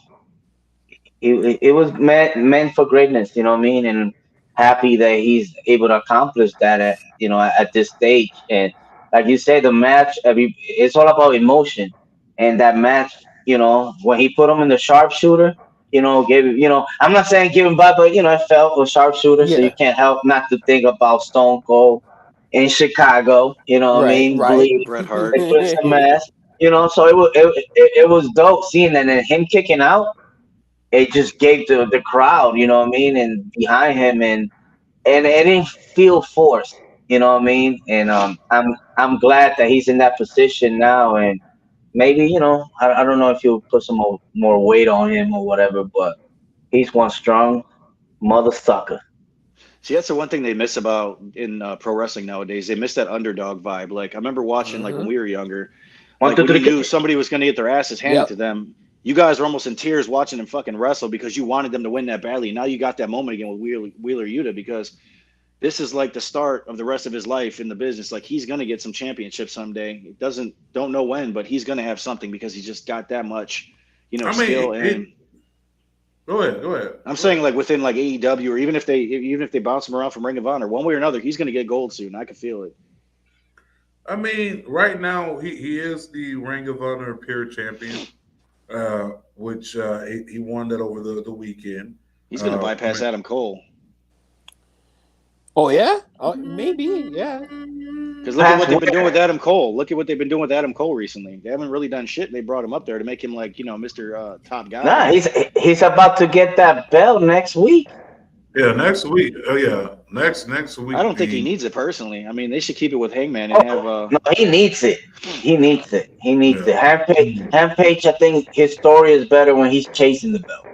it was meant for greatness. You know what I mean? And happy that he's able to accomplish that at this stage. And like you said, the match, it's all about emotion. And that match, when he put him in the sharpshooter, I'm not saying give him back, but it felt for sharpshooter, so you Yeah. can't help not to think about Stone Cold in Chicago. You know what I Right. mean? Right. Bleeding, Bret Hart. put some mask. So it was dope seeing that, and him kicking out, it just gave the crowd, you know what I mean, and behind him, and it didn't feel forced, you know what I mean. And I'm glad that he's in that position now, and maybe I don't know if you'll put some more weight on him or whatever, but he's one strong mother sucker. See, that's the one thing they miss about in pro wrestling nowadays. They miss that underdog vibe. Like I remember watching, like when Mhm. we were younger, One, like two, when you three, knew kick. somebody was going to get their asses handed Yep. to them, you guys were almost in tears watching them fucking wrestle because you wanted them to win that badly. Now you got that moment again with Wheeler Yuta because this is like the start of the rest of his life in the business. Like he's going to get some championships someday. It don't know when, but he's going to have something because he just got that much, I skill. mean, And go ahead, go ahead. I'm Go saying ahead. like within like AEW or even if they bounce him around from Ring of Honor, one way or another, he's going to get gold soon. I can feel it. I mean, right now he is the Ring of Honor Pure Champion, which he won that over the weekend. He's going to bypass Adam Cole. Oh yeah. Maybe. Yeah. Because look at what Past they've been doing where? with Adam Cole. Look at what they've been doing with Adam Cole recently. They haven't really done shit. They brought him up there to make him like, Mr. Top Nah, Guy. he's about to get that belt next week. Yeah, next week. Oh yeah, next I week. don't think he needs it personally. I mean, they should keep it with Hangman and have Oh no, he needs it. He needs it. He needs Yeah. it. Rampage, I think his story is better when he's chasing the belt.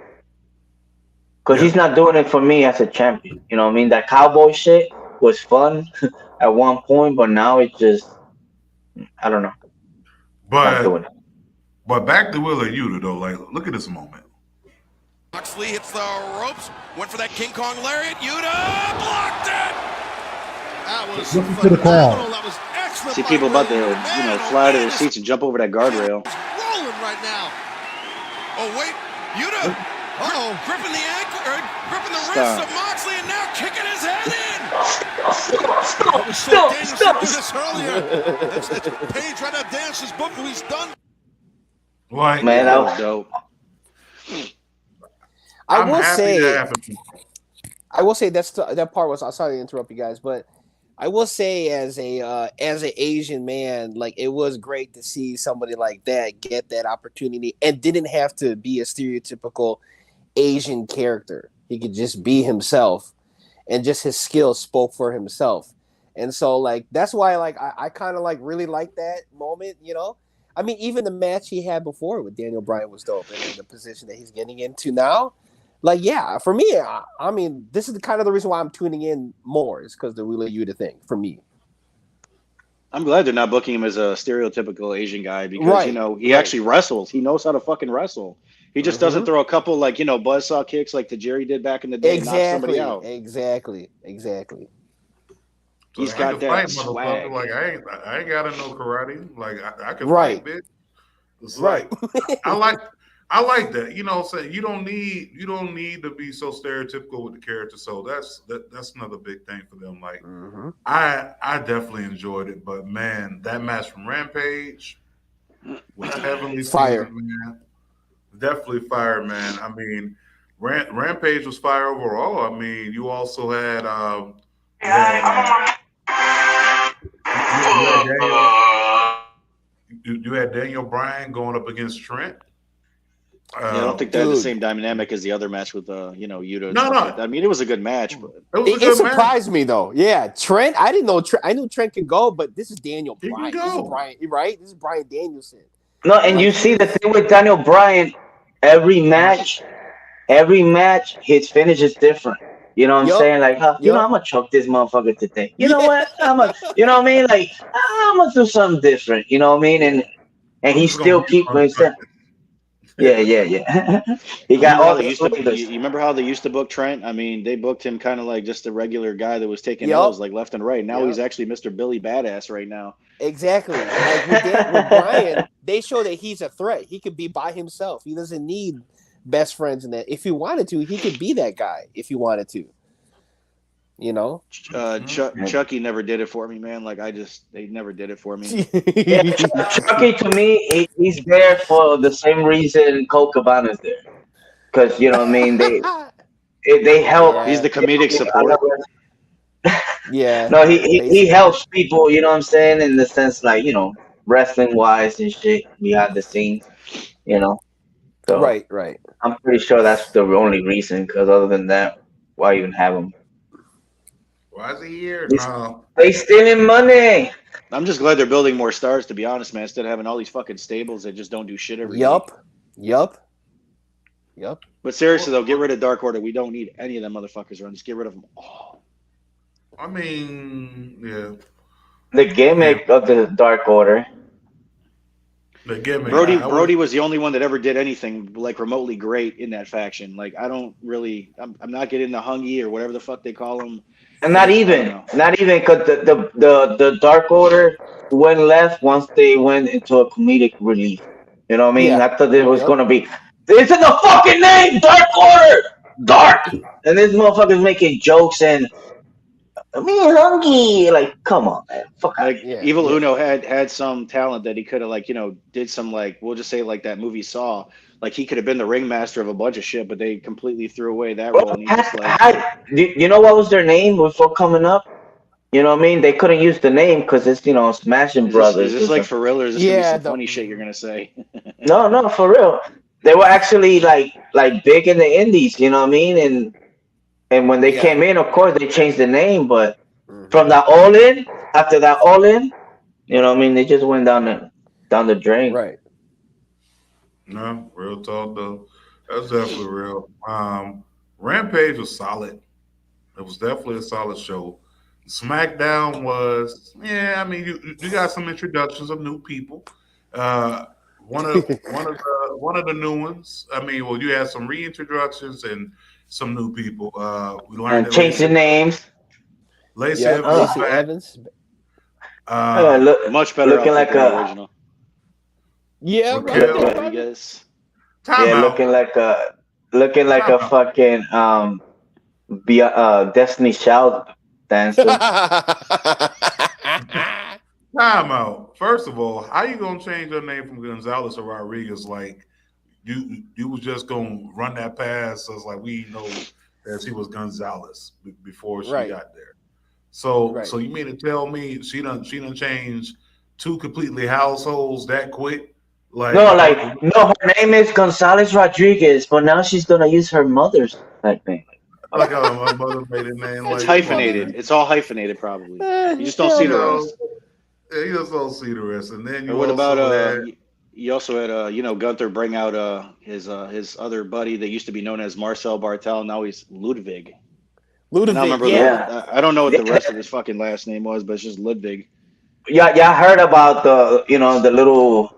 Because Yeah. he's not doing it for me as a champion. You know what I mean? That cowboy shit was fun at one point, but now it's just, I don't know, not But doing it. back to Wheeler Yuta though. Like, look at this moment. Moxley hits the ropes, went for that King Kong lariat. Yuta blocked it. That was Listen to the call. phenomenal. That was excellent. see by people about to, Wheeler. Man, oh, fly to man, their this seats and jump over that guardrail. is rolling right now. Oh wait, Yuta. Uh-oh, gripping the ankle, gripping the wrist of Moxley, and now kicking his head in. We saw Danielson do this earlier. It's Page right now. Danielson's book who he's done. Like, Man, That was dope. I'm will happy say. that happened. I will say that part was. I'm sorry to interrupt you guys, but I will say as an Asian man, like it was great to see somebody like that get that opportunity and didn't have to be a stereotypical Asian character. He could just be himself, and just his skills spoke for himself. And so like that's why like I kind of like really like that moment. I mean, even the match he had before with Daniel Bryan was dope, and in the position that he's getting into now. Like, yeah, for me, I mean, this is kind of the reason why I'm tuning in more is because the Wheeler Yuta thing for me. I'm glad they're not booking him as a stereotypical Asian guy because, Right, he actually wrestles. He knows how to fucking wrestle. He just doesn't throw a couple like, buzzsaw kicks like the Jerry did back in the day and knock somebody out. Exactly. So He's I got can that fight, swag. motherfucker. Like I ain't gotta know karate. Like I can Right. fight, bitch. It's Right. like I like that. So you don't need to be so stereotypical with the character. So that's another big thing for them. Like I definitely enjoyed it, but man, that match from Rampage was heavily Fire. seasoned, man. Definitely fire, man. I mean, Rampage was fire overall. I mean, you also had you had, you had Daniel Bryan going up against Trent. Yeah, I don't think they had the Dude. same dynamic as the other match with Yuta and No, stuff no. like that. I mean, it was a good match, but It was a It good surprised me though. Yeah, Trent. I didn't know. I knew Trent could go, but this is Daniel He can Bryan. go. This is Brian, right? This is Brian Danielson. No, and you see the thing with Daniel Bryan, every match, his finish is different. You know what I'm Yup. saying? Like, I'm gonna choke this motherfucker today. You know what? You know what I mean? Like, I'm gonna do something different. You know what I mean? And I'm he just gonna still be keep going. Yeah. He got all the flavors. you remember how they used to book Trent? I mean, they booked him kind of like just a regular guy that was taking Yup. L's like left and right. Now Yup. he's actually Mr. Billy Badass right now. Exactly. Like with Brian, they show that he's a threat. He could be by himself. He doesn't need best friends and that. If he wanted to, he could be that guy if he wanted to. You know? Chucky never did it for me, man. Like they never did it for me. Yeah, Chucky to me, he's there for the same reason Colt Cabana's there. Because, you know what I mean? They help. Yeah. He's the comedic support. Yeah. No, he helps people, you know what I'm saying, in the sense like, you know, wrestling wise and shit behind the scenes, you know. So Right. I'm pretty sure that's the only reason, because other than that, why even have him? Why is he here? They- No. They stealing money. I'm just glad they're building more stars, to be honest, man. Instead of having all these fucking stables that just don't do shit every week. Yup. But seriously though, get rid of Dark Order. We don't need any of them motherfuckers around. Just get rid of them all. I mean, yeah. The gimmick of the Dark Order. The gimmick. Brody was the only one that ever did anything like remotely great in that faction. Like I'm not getting the Hungy or whatever the fuck they call him. And not even, because the Dark Order went left once they went into a comedic relief. You know what I mean? Yeah. I thought there was gonna be, it's in the fucking name, Dark Order, dark. And this motherfucker's making jokes and me hungry. Like, come on, man. Fuck out. Like Evil Uno had some talent that he could have like, you know, did some like, we'll just say like that movie Saw. Like he could have been the ringmaster of a bunch of shit, but they completely threw away that role. And he just like, you know what was their name before coming up? You know what I mean? They couldn't use the name because it's, you know, Smashing Brothers. Is this like for real, or is this gonna be some funny shit you're gonna say? No, for real. They were actually like big in the indies, you know what I mean? And when they came in, of course, they changed the name, but from that All In, after that All In, you know what I mean? They just went down the drain. Right. No, real talk though. That's definitely real. Rampage was solid. It was definitely a solid show. SmackDown was, I mean, you got some introductions of new people. One of the new ones. I mean, well, you had some reintroductions and some new people. We learned and change the names. Lacey Evans. Much better. Looking like a original. Yeah, Rodriguez. Looking like a fucking Destiny Child dancer. Time out. First of all, how you gonna change your name from Gonzalez to Rodriguez? Like you was just gonna run that past us like we know that she was Gonzalez before she got there. So you mean to tell me she done changed two completely households that quick? No, her name is Gonzalez Rodriguez, but now she's gonna use her mother's name. Like my mother made a name. It's hyphenated. It's all hyphenated, probably. You just don't see the rest. Yeah, you just don't see the rest. And then you also had you know, Gunther bring out his other buddy that used to be known as Marcel Bartel. Now he's Ludwig. I don't know what the rest of his fucking last name was, but it's just Ludwig. Yeah, I heard about the little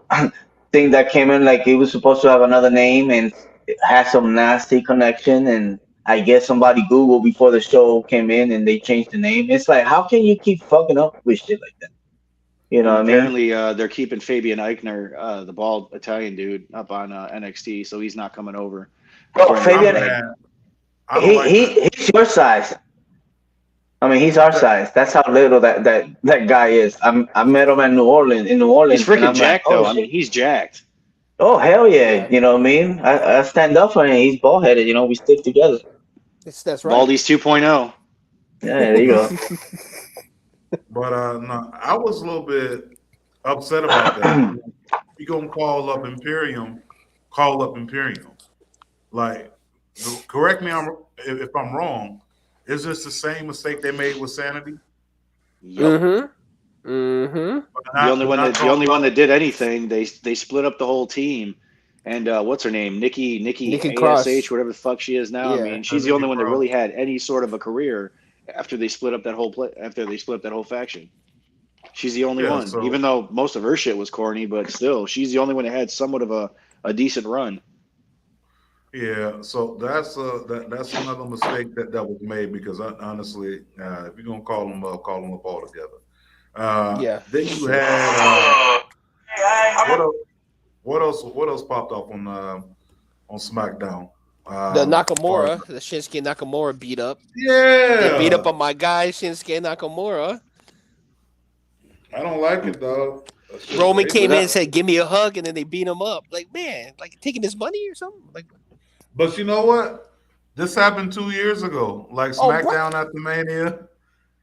thing that came in, like he was supposed to have another name and it had some nasty connection, and I guess somebody Googled before the show came in and they changed the name. It's like, how can you keep fucking up with shit like that? You know what I mean? Apparently, they're keeping Fabian Eichner, the bald Italian dude, up on NXT, so he's not coming over. Oh, Fabian, he's your size. I mean, he's our size. That's how little that guy is. I met him in New Orleans. He's freaking jacked, though. I mean, he's jacked. Oh, hell yeah. You know what I mean? I stand up for him. He's bald-headed. You know, we stick together. That's right. Baldy's 2.0. Yeah, there you go. But no, I was a little bit upset about that. You're going to call up Imperium. Like, correct me if I'm wrong. Is this the same mistake they made with Sanity? Yep. The only one that did anything, they split up the whole team. And what's her name? Nikki Cross. ASH, whatever the fuck she is now. Yeah. I mean, she's the only one that really had any sort of a career after they split up that whole faction. She's the only one, even though most of her shit was corny, but still, she's the only one that had somewhat of a decent run. Yeah, so that's another mistake that was made, because honestly, if you're gonna call them up all together. Then you had what else popped up on on SmackDown. The Nakamura, the Shinsuke Nakamura beat up. Yeah. They beat up on my guy Shinsuke Nakamura. I don't like it, though. Roman came in and said, "Give me a hug," and then they beat him up. Like, man, like taking his money or something. Like, but you know what? This happened 2 years ago. Like SmackDown after Mania,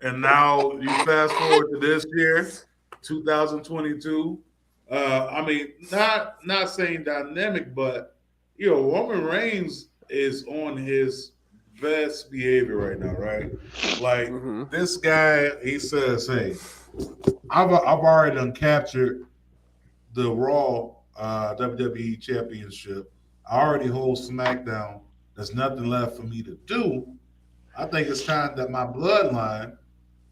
and now you fast forward to this year, 2022. I mean, not saying dynamic, but Roman Reigns is on his best behavior right now, right? Like this guy, he says, "Hey, I've already done captured the Raw WWE Championship. I already hold SmackDown. There's nothing left for me to do. I think it's time that my bloodline,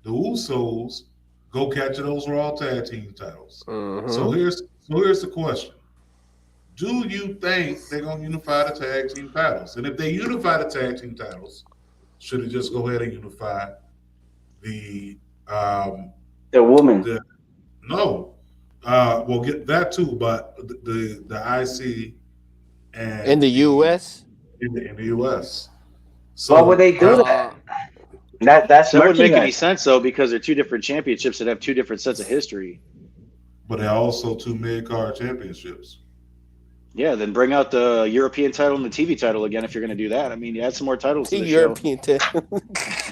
the Usos, go capture those Raw Tag Team titles." So here's the question: do you think they're gonna unify the tag team titles? And if they unify the tag team titles, should it just go ahead and unify the woman? No, we'll get that too, but the IC and in the U.S. in the U.S. So Why would they do that? That wouldn't make any sense though, because they're two different championships that have two different sets of history. But they're also two mid-card championships. Yeah, then bring out the European title and the TV title again if you're going to do that. I mean, you add some more titles to the European title.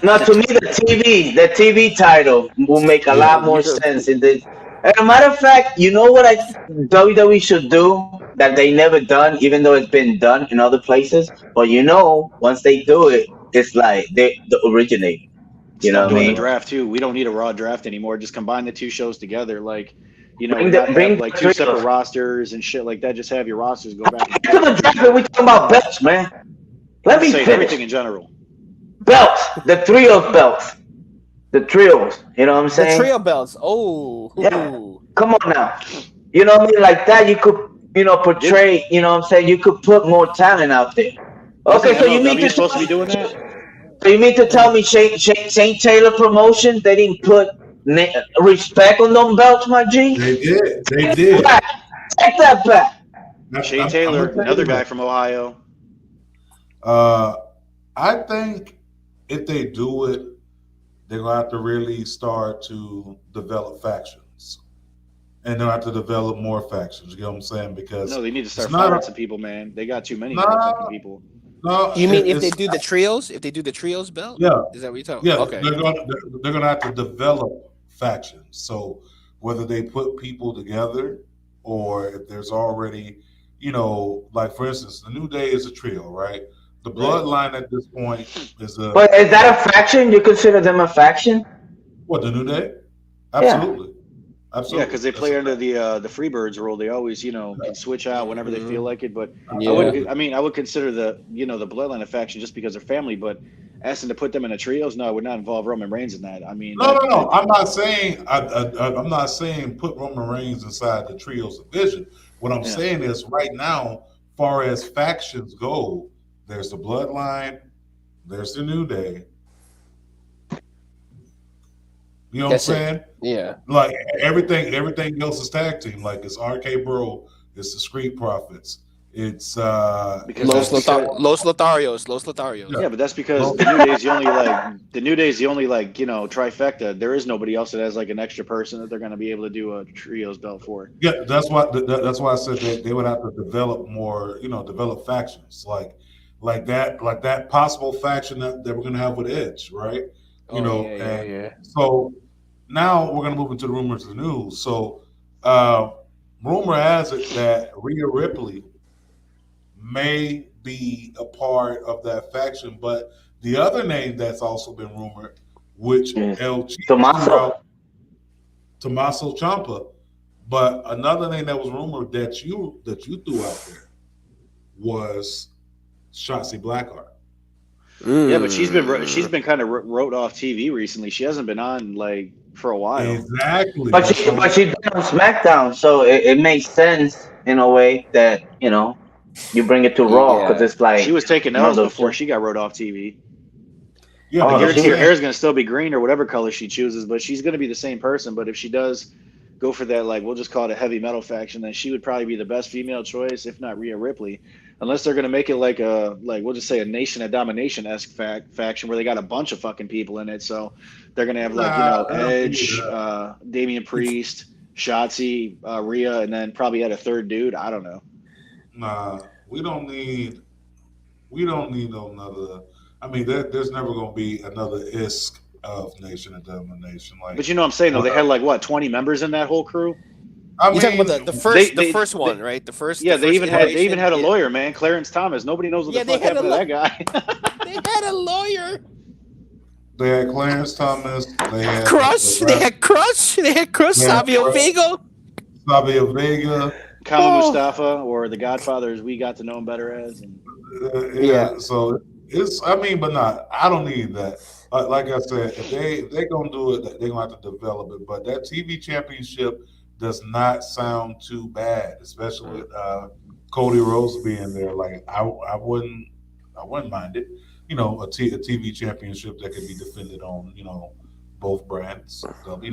No, to me, the TV title will make a lot more sense in this. As a matter of fact, you know what WWE should do that they never done, even though it's been done in other places. But once they do it, it's like they originate. You know Stop what I doing mean? the draft too. We don't need a Raw draft anymore. Just combine the two shows together. Like, Bring have like two the separate rosters and shit like that. Just have your rosters go back. To the draft, we talking about belts, man. Let me say finish. everything in general. Belts, the trios belts, the trios. You know what I'm saying? The trio belts. Oh, yeah. Come on now. You know what I mean? Like that, you could, portray. You know what I'm saying? You could put more talent out there. Okay, so you mean to supposed to be doing that? So you mean to tell me Shane Taylor Promotion they didn't put respect on them belts, my G? They did. They did. Take that back. Shane Taylor, another guy from Ohio. I think if they do it, they're gonna have to really start to develop factions, and they'll have to develop more factions. You know what I'm saying? Because no, they need to start firing some people, man. They got too many fucking people. No, you mean if they do the trios? If they do the trios belt? Yeah. Is that what you're talking about? Yeah, okay. They're gonna have to develop factions. So whether they put people together or if there's already, like for instance, the New Day is a trio, right? The Bloodline at this point is a. But is that a faction? You consider them a faction? What, the New Day? Absolutely. Yeah. Absolutely. Yeah, because they play under the Freebirds rule. They always, can switch out whenever they feel like it. But yeah. I would consider the Bloodline a faction just because they're family. But asking to put them in a trios, no, I would not involve Roman Reigns in that. I mean, no. I'm not saying I'm not saying put Roman Reigns inside the trios division. What I'm saying is right now, far as factions go, there's the Bloodline, there's the New Day. You know what I'm saying? Yeah. Like everything else is tag team. Like it's RK Bro, it's the Street Profits, it's Los Lotharios. Yeah, but that's because the New Day's the only trifecta. There is nobody else that has like an extra person that they're going to be able to do a trios belt for. Yeah, that's why I said they would have to develop more, develop factions like that possible faction that we're going to have with Edge, right? So now we're going to move into the rumors of the news. So rumor has it that Rhea Ripley may be a part of that faction, but the other name that's also been rumored, which El Chico, Tommaso Ciampa, but another name that was rumored that you threw out there was Shotzi Blackheart. Yeah, but she's been kind of wrote off TV recently. She hasn't been on like for a while. Exactly. But she's been on SmackDown, so it makes sense in a way that you bring it to Raw because it's like she was taking L's before she got wrote off TV. Yeah, I guarantee her hair is going to still be green or whatever color she chooses, but she's going to be the same person. But if she does go for that, like we'll just call it a heavy metal faction, then she would probably be the best female choice, if not Rhea Ripley. Unless they're going to make it like we'll just say a Nation of Domination-esque faction where they got a bunch of fucking people in it. So they're going to have Edge, Damian Priest, Shotzi, Rhea, and then probably add a third dude. I don't know. Nah, we don't need another. I mean, there's never going to be another ISK of Nation of Domination. But you know what I'm saying, though? They had 20 members in that whole crew? You're talking about the first one, right? The first. Yeah, the first they even had a lawyer, man, Clarence Thomas. Nobody knows what the fuck happened to that guy. They had a lawyer. They had Clarence Thomas. They had Crush. They had Crush. Savio Vega. Kama Mustafa, or the Godfather, as we got to know him better as. So it's. I mean, but not. I don't need that. Like I said, if they're gonna do it, they're gonna have to develop it. But that TV championship does not sound too bad, especially with Cody Rhodes being there. Like I wouldn't mind it. A TV championship that could be defended on both brands. But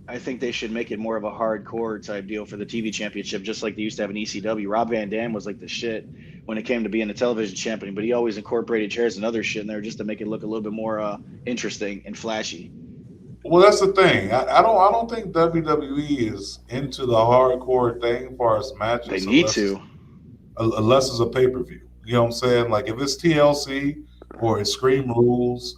I think they should make it more of a hardcore type deal for the TV championship, just like they used to have in ECW. Rob Van Dam was like the shit when it came to being a television champion, but he always incorporated chairs and other shit in there just to make it look a little bit more interesting and flashy. Well, that's the thing. I don't think WWE is into the hardcore thing as far as matches. They need to, unless it's a pay-per-view. You know what I'm saying? Like if it's TLC or Extreme Rules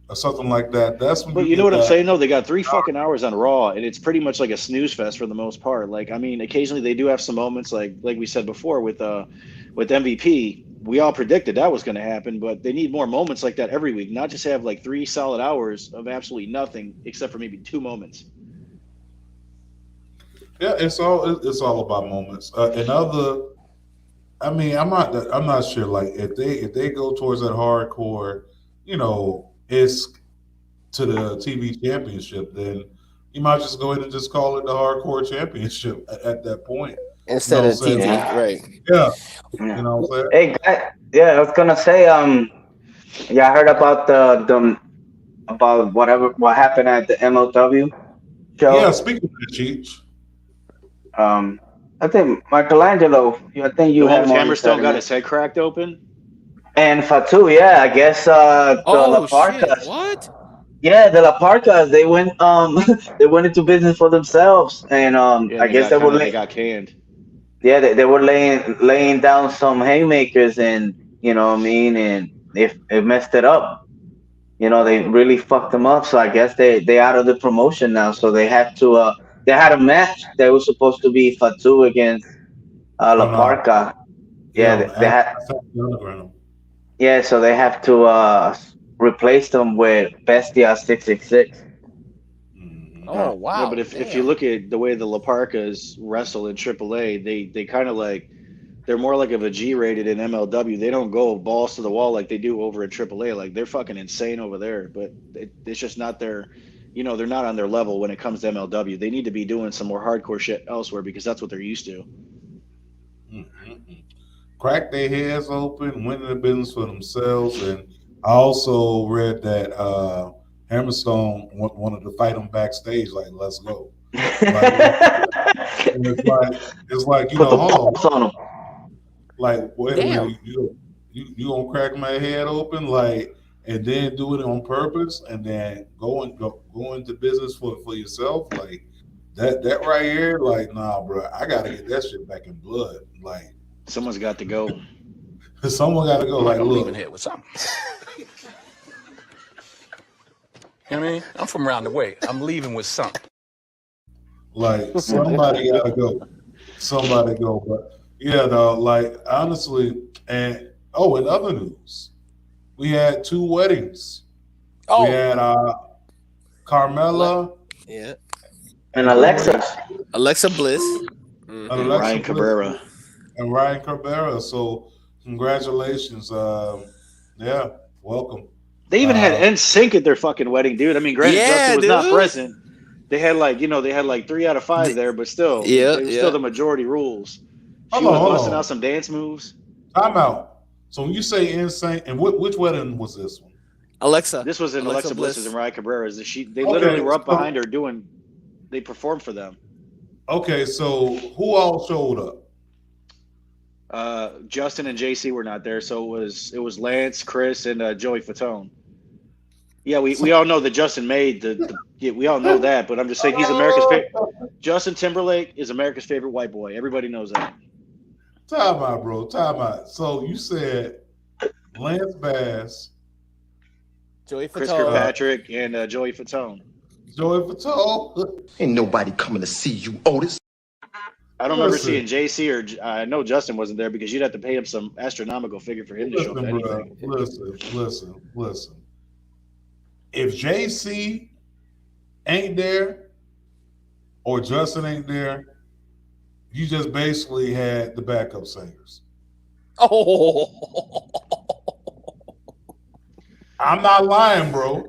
or something like that, that's when. But you know what I'm saying though? They got 3 fucking hours on Raw, and it's pretty much like a snooze fest for the most part. Like, I mean, occasionally they do have some moments, like we said before with MVP. We all predicted that was going to happen, but they need more moments like that every week, not just have 3 solid hours of absolutely nothing except for maybe 2 moments. Yeah, it's all about moments. I'm not sure. Like if they go towards that hardcore, it's to the TV championship, then you might just go ahead and just call it the hardcore championship at that point. Instead of TV, right? Yeah. You know what I'm Hey, saying? I was gonna say, I heard about about what happened at the MLW show. Yeah, speaking of the Cheech. I think Michelangelo. I think you had Hammerstone got his head cracked open. And Fatu, yeah, I guess the La Parcas. What? Yeah, the La Parcas, they went they went into business for themselves, and I guess they got canned. Yeah, they were laying down some haymakers, and you know what I mean, and it messed it up. They really fucked them up. So I guess they out of the promotion now. So they have to. They had a match that was supposed to be Fatu against La Parca. Yeah, they had. Yeah, so they have to replace them with Bestia 666. Oh wow! Yeah, but if you look at the way the La Parcas wrestle in AAA, they kind of they're more like of a G-rated in MLW. They don't go balls to the wall like they do over at AAA. Like they're fucking insane over there, but it's just not their, they're not on their level when it comes to MLW. They need to be doing some more hardcore shit elsewhere because that's what they're used to. Mm-hmm. Crack their heads open, winning the business for themselves, and I also read that Hammerstone wanted to fight him backstage. Like, let's go. It's like hold on. Like, wait, you gonna crack my head open, like, and then do it on purpose, and then go into business for yourself, like that right here. Like, nah, bro, I gotta get that shit back in blood. Like, someone's got to go. Someone got to go. Like, I'm leaving here with something. You know what I mean? I'm from around the way. I'm leaving with something. Like, somebody got to go. Somebody go. But, yeah, no, like, honestly, and, in other news, we had 2 weddings. Oh. We had Carmella. Yeah. And Alexa Bliss. Mm-hmm. And Ryan Cabrera. And Ryan Cabrera. So, congratulations. Yeah, welcome. They even had NSYNC at their fucking wedding, dude. I mean, granted, Justin was not present. They had 3 out of 5 there, but still, still the majority rules. She was busting out some dance moves. Time out. So when you say NSYNC, and which wedding was this one? Alexa. This was in Alexa Bliss's and Ryan Cabrera's. They literally were up behind her they performed for them. Okay, so who all showed up? Justin and JC were not there, so it was Lance, Chris, and Joey Fatone. Yeah, we all know that Justin made yeah, we all know that, but I'm just saying he's America's favorite. Justin Timberlake is America's favorite white boy. Everybody knows that. Time out, bro. Time out. So you said Lance Bass, Joey Chris Fatone. Kirkpatrick, and Joey Fatone. Joey Fatone. Ain't nobody coming to see you, Otis. I don't remember seeing JC or I know Justin wasn't there because you'd have to pay him some astronomical figure for him to show up to anything. Listen. If JC ain't there or Justin ain't there, you just basically had the backup singers. Oh, I'm not lying, bro.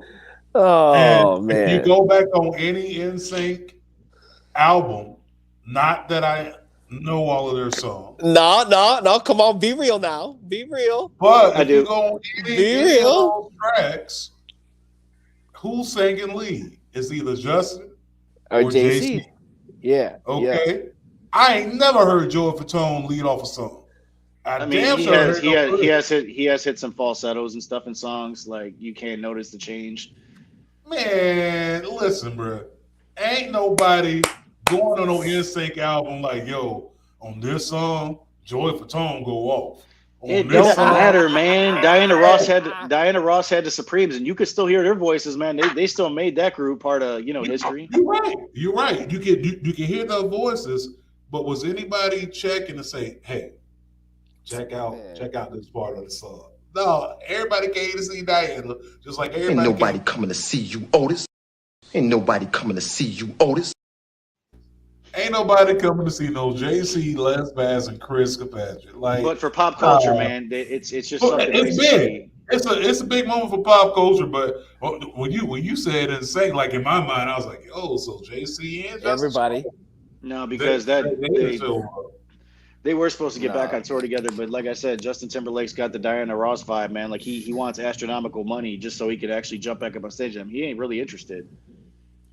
oh man! If you go back on any NSYNC album, not that I know all of their songs. No. Come on, be real now. Be real. But if you go on any of real. those tracks, who's singing lead? It's either Justin or JC. Yeah. Okay. Yeah. I ain't never heard Joey Fatone lead off a song. I mean, he has hit some falsettos and stuff in songs. Like you can't notice the change. Man, listen, bro. Ain't nobody going on no NSYNC album like, yo, on this song, Joey Fatone go off. It don't matter, man. Diana Ross had the Supremes, and you could still hear their voices, man. They still made that group part of history. You're right. You can hear their voices, but was anybody checking to say, hey, check out this part of the song? No, everybody came to see Diana, just like everybody. Ain't nobody coming to see you, Otis. Ain't nobody coming to see you, Otis. Ain't nobody coming to see no JC, Les Bass, and Chris Kirkpatrick. Like, but for pop culture, man, it's just something. It's big. It's a big moment for pop culture. But when you said and sang, like in my mind, I was like, oh, so JC and everybody. No, because they were supposed to get back on tour together, but like I said, Justin Timberlake's got the Diana Ross vibe, man. Like he wants astronomical money just so he could actually jump back up on stage. I mean, he ain't really interested.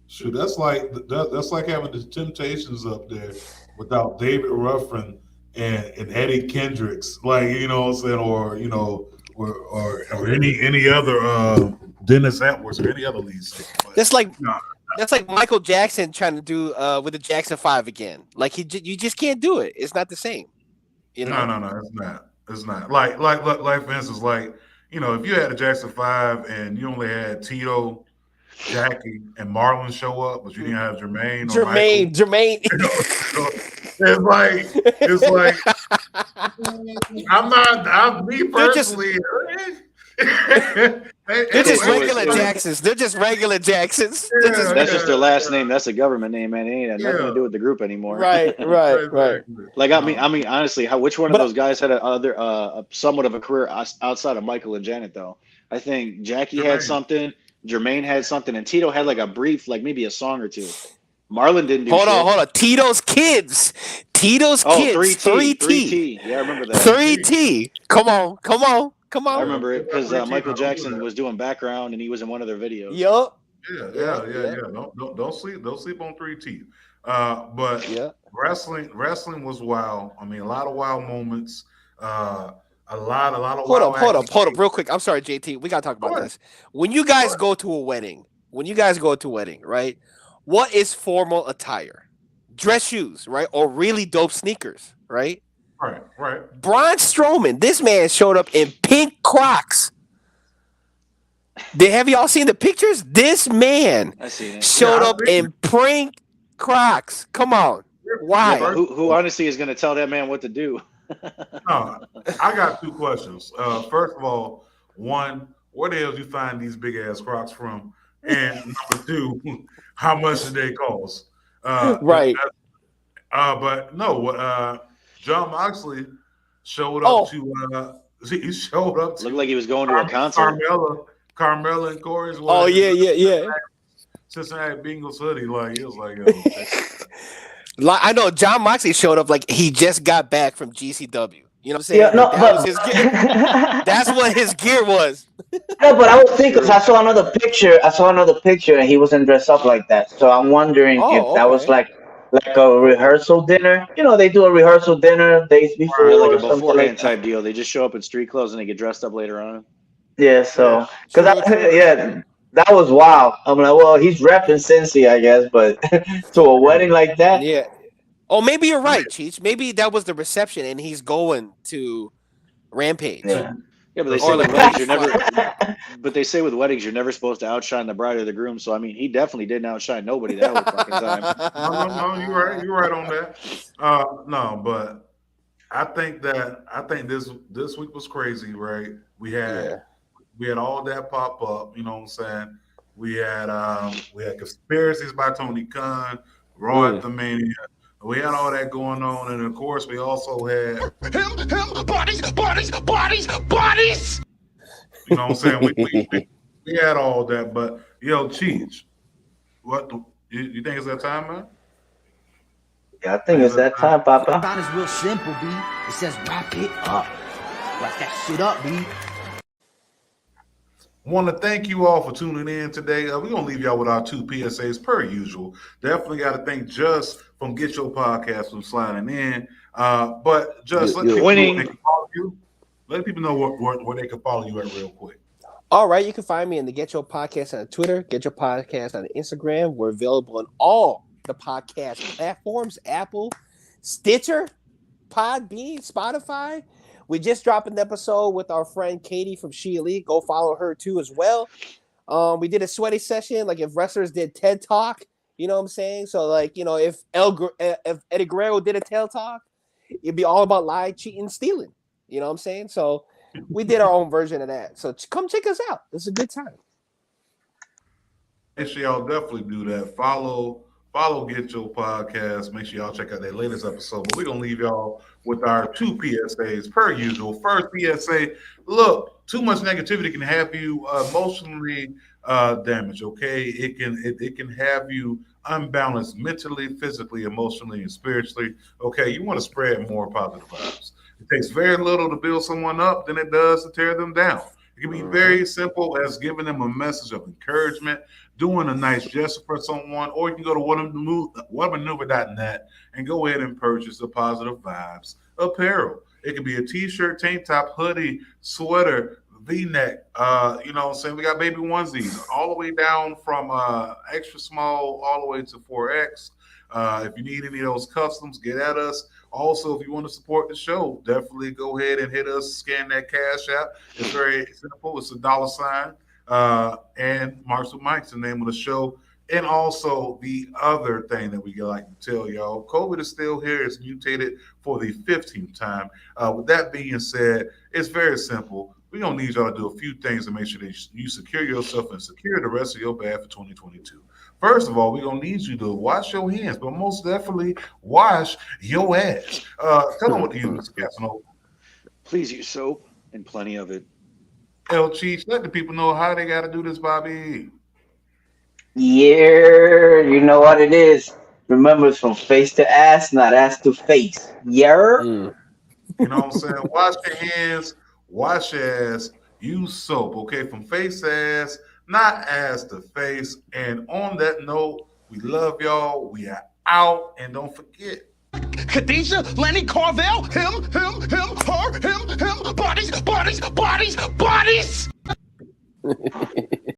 Shoot, that's like having the Temptations up there without David Ruffin and Eddie Kendricks, like what I'm saying, or any other Dennis Edwards or any other lead singer. That's like Michael Jackson trying to do with the Jackson 5 again. Like you just can't do it. It's not the same. No, it's not. Like for instance, like if you had a Jackson 5 and you only had Tito, Jackie, and Marlon show up, but you didn't have Jermaine. Jermaine. It's like I'm me personally. They're just regular Jacksons. They're just regular Jacksons. That's just their last name. That's a government name, man. It ain't had nothing to do with the group anymore. Right. Like I mean, honestly, which one of those guys had somewhat of a career outside of Michael and Janet? Though I think Jackie had something, Jermaine had something, and Tito had like a brief, like maybe a song or two. Marlon didn't do shit. Hold on. Tito's kids. 3T. Yeah, I remember that. 3T. Come on. I remember it because Michael Jackson was doing background and he was in one of their videos. Yup. Yeah. Don't sleep on 3T. But wrestling was wild. I mean, a lot of wild moments. A lot of hold up, real quick. I'm sorry, JT. We gotta talk about this. When you guys go to a wedding, right? What is formal attire? Dress shoes, right? Or really dope sneakers, right? Right. Braun Strowman, this man showed up in pink Crocs. Have y'all seen the pictures? This man showed up in pink Crocs. Come on. Why? Yeah, who honestly is going to tell that man what to do? I got two questions. First of all, one, where the hell did you find these big ass Crocs from? And number two, how much did they cost? Right. But no, John Moxley showed up he showed up to looked like he was going to a concert. Carmella and Corey's wedding. Oh yeah. Cincinnati Bengals hoodie, like it was like. I know John Moxley showed up like he just got back from GCW. You know what I'm saying? Yeah, no, was his gear. That's what his gear was. No, but I was thinking because I saw another picture and he wasn't dressed up like that. So I'm wondering if that was like like a rehearsal dinner. You know, they do a rehearsal dinner days before Yeah, like a or something beforehand like that. type deal. They just show up in street clothes and they get dressed up later on. Yeah, Yeah, so because true, true. yeah, that was wild. I'm like, well, he's repping Cincy, I guess, but to a wedding like that, Yeah. Oh, maybe you're right, Cheech. Maybe that was the reception, and he's going to Rampage. yeah. Yeah, but they say Or with like weddings Cage you're never. Fight. But they say with weddings you're never supposed to outshine the bride or the groom. So I mean, he definitely didn't outshine nobody that whole fucking time. No, you're right. You're right on that. No, but I think this week was crazy, right? Yeah. We had all that pop up, you know what I'm saying? We had conspiracies by Tony Khan, Raw at the Mania. We had all that going on, and of course we also had bodies. You know what I'm saying? We had all that, but yo, Cheech, you think it's that time, man? Yeah, I think it's that time, Papa. Thought it's real simple, B. It says wrap it up. Wrap that shit up, B. Want to thank you all for tuning in today. We're going to leave y'all with our 2 PSAs per usual. Definitely got to thank Just from Get Your Podcast from sliding in. But just let people know where they can follow you. Let people know where they can follow you at real quick. All right, you can find me in the Get Your Podcast on Twitter, Get Your Podcast on Instagram. We're available on all the podcast platforms: Apple, Stitcher, Podbean, Spotify. We just dropped an episode with our friend Katie from She Elite. Go follow her too as well. We did a sweaty session, like if wrestlers did TED Talk, you know what I'm saying? So like, you know, if Eddie Guerrero did a TED Talk, it'd be all about lying, cheating, stealing. You know what I'm saying? So we did our own version of that. So come check us out. It's a good time. Make sure y'all definitely do that. Follow Get Your Podcast. Make sure y'all check out their latest episode. But we're going to leave y'all with our 2 PSAs per usual. First PSA, look, too much negativity can have you emotionally damaged, okay? It can have you unbalanced mentally, physically, emotionally, and spiritually. Okay, you want to spread more positive vibes. It takes very little to build someone up than it does to tear them down. It can be very simple as giving them a message of encouragement, doing a nice gesture for someone, or you can go to whatamaneuver.net and go ahead and purchase the Positive Vibes apparel. It can be a t-shirt, tank top, hoodie, sweater, V-neck. You know what I'm saying? We got baby onesies all the way down from extra small all the way to 4X. If you need any of those customs, get at us. Also, if you want to support the show, definitely go ahead and hit us, scan that cash app. It's very simple. It's $, and Marks with Mike's the name of the show. And also the other thing that we like to tell y'all, COVID is still here. It's mutated for the 15th time. With that being said, it's very simple. We're going to need y'all to do a few things to make sure that you secure yourself and secure the rest of your bag for 2022. First of all, we're going to need you to wash your hands, but most definitely wash your ass. Tell them what to use, Mr. Casanova. Please use soap and plenty of it. El Cheech, let the people know how they got to do this, Bobby. Yeah, you know what it is. Remember, it's from face to ass, not ass to face. Yeah. You know what I'm saying? Wash your hands, wash your ass, use soap, okay? From face to ass, not ass to face. And on that note, we love y'all. We are out. And don't forget. Khadijah, Lenny, Carvel, him, her, him, bodies.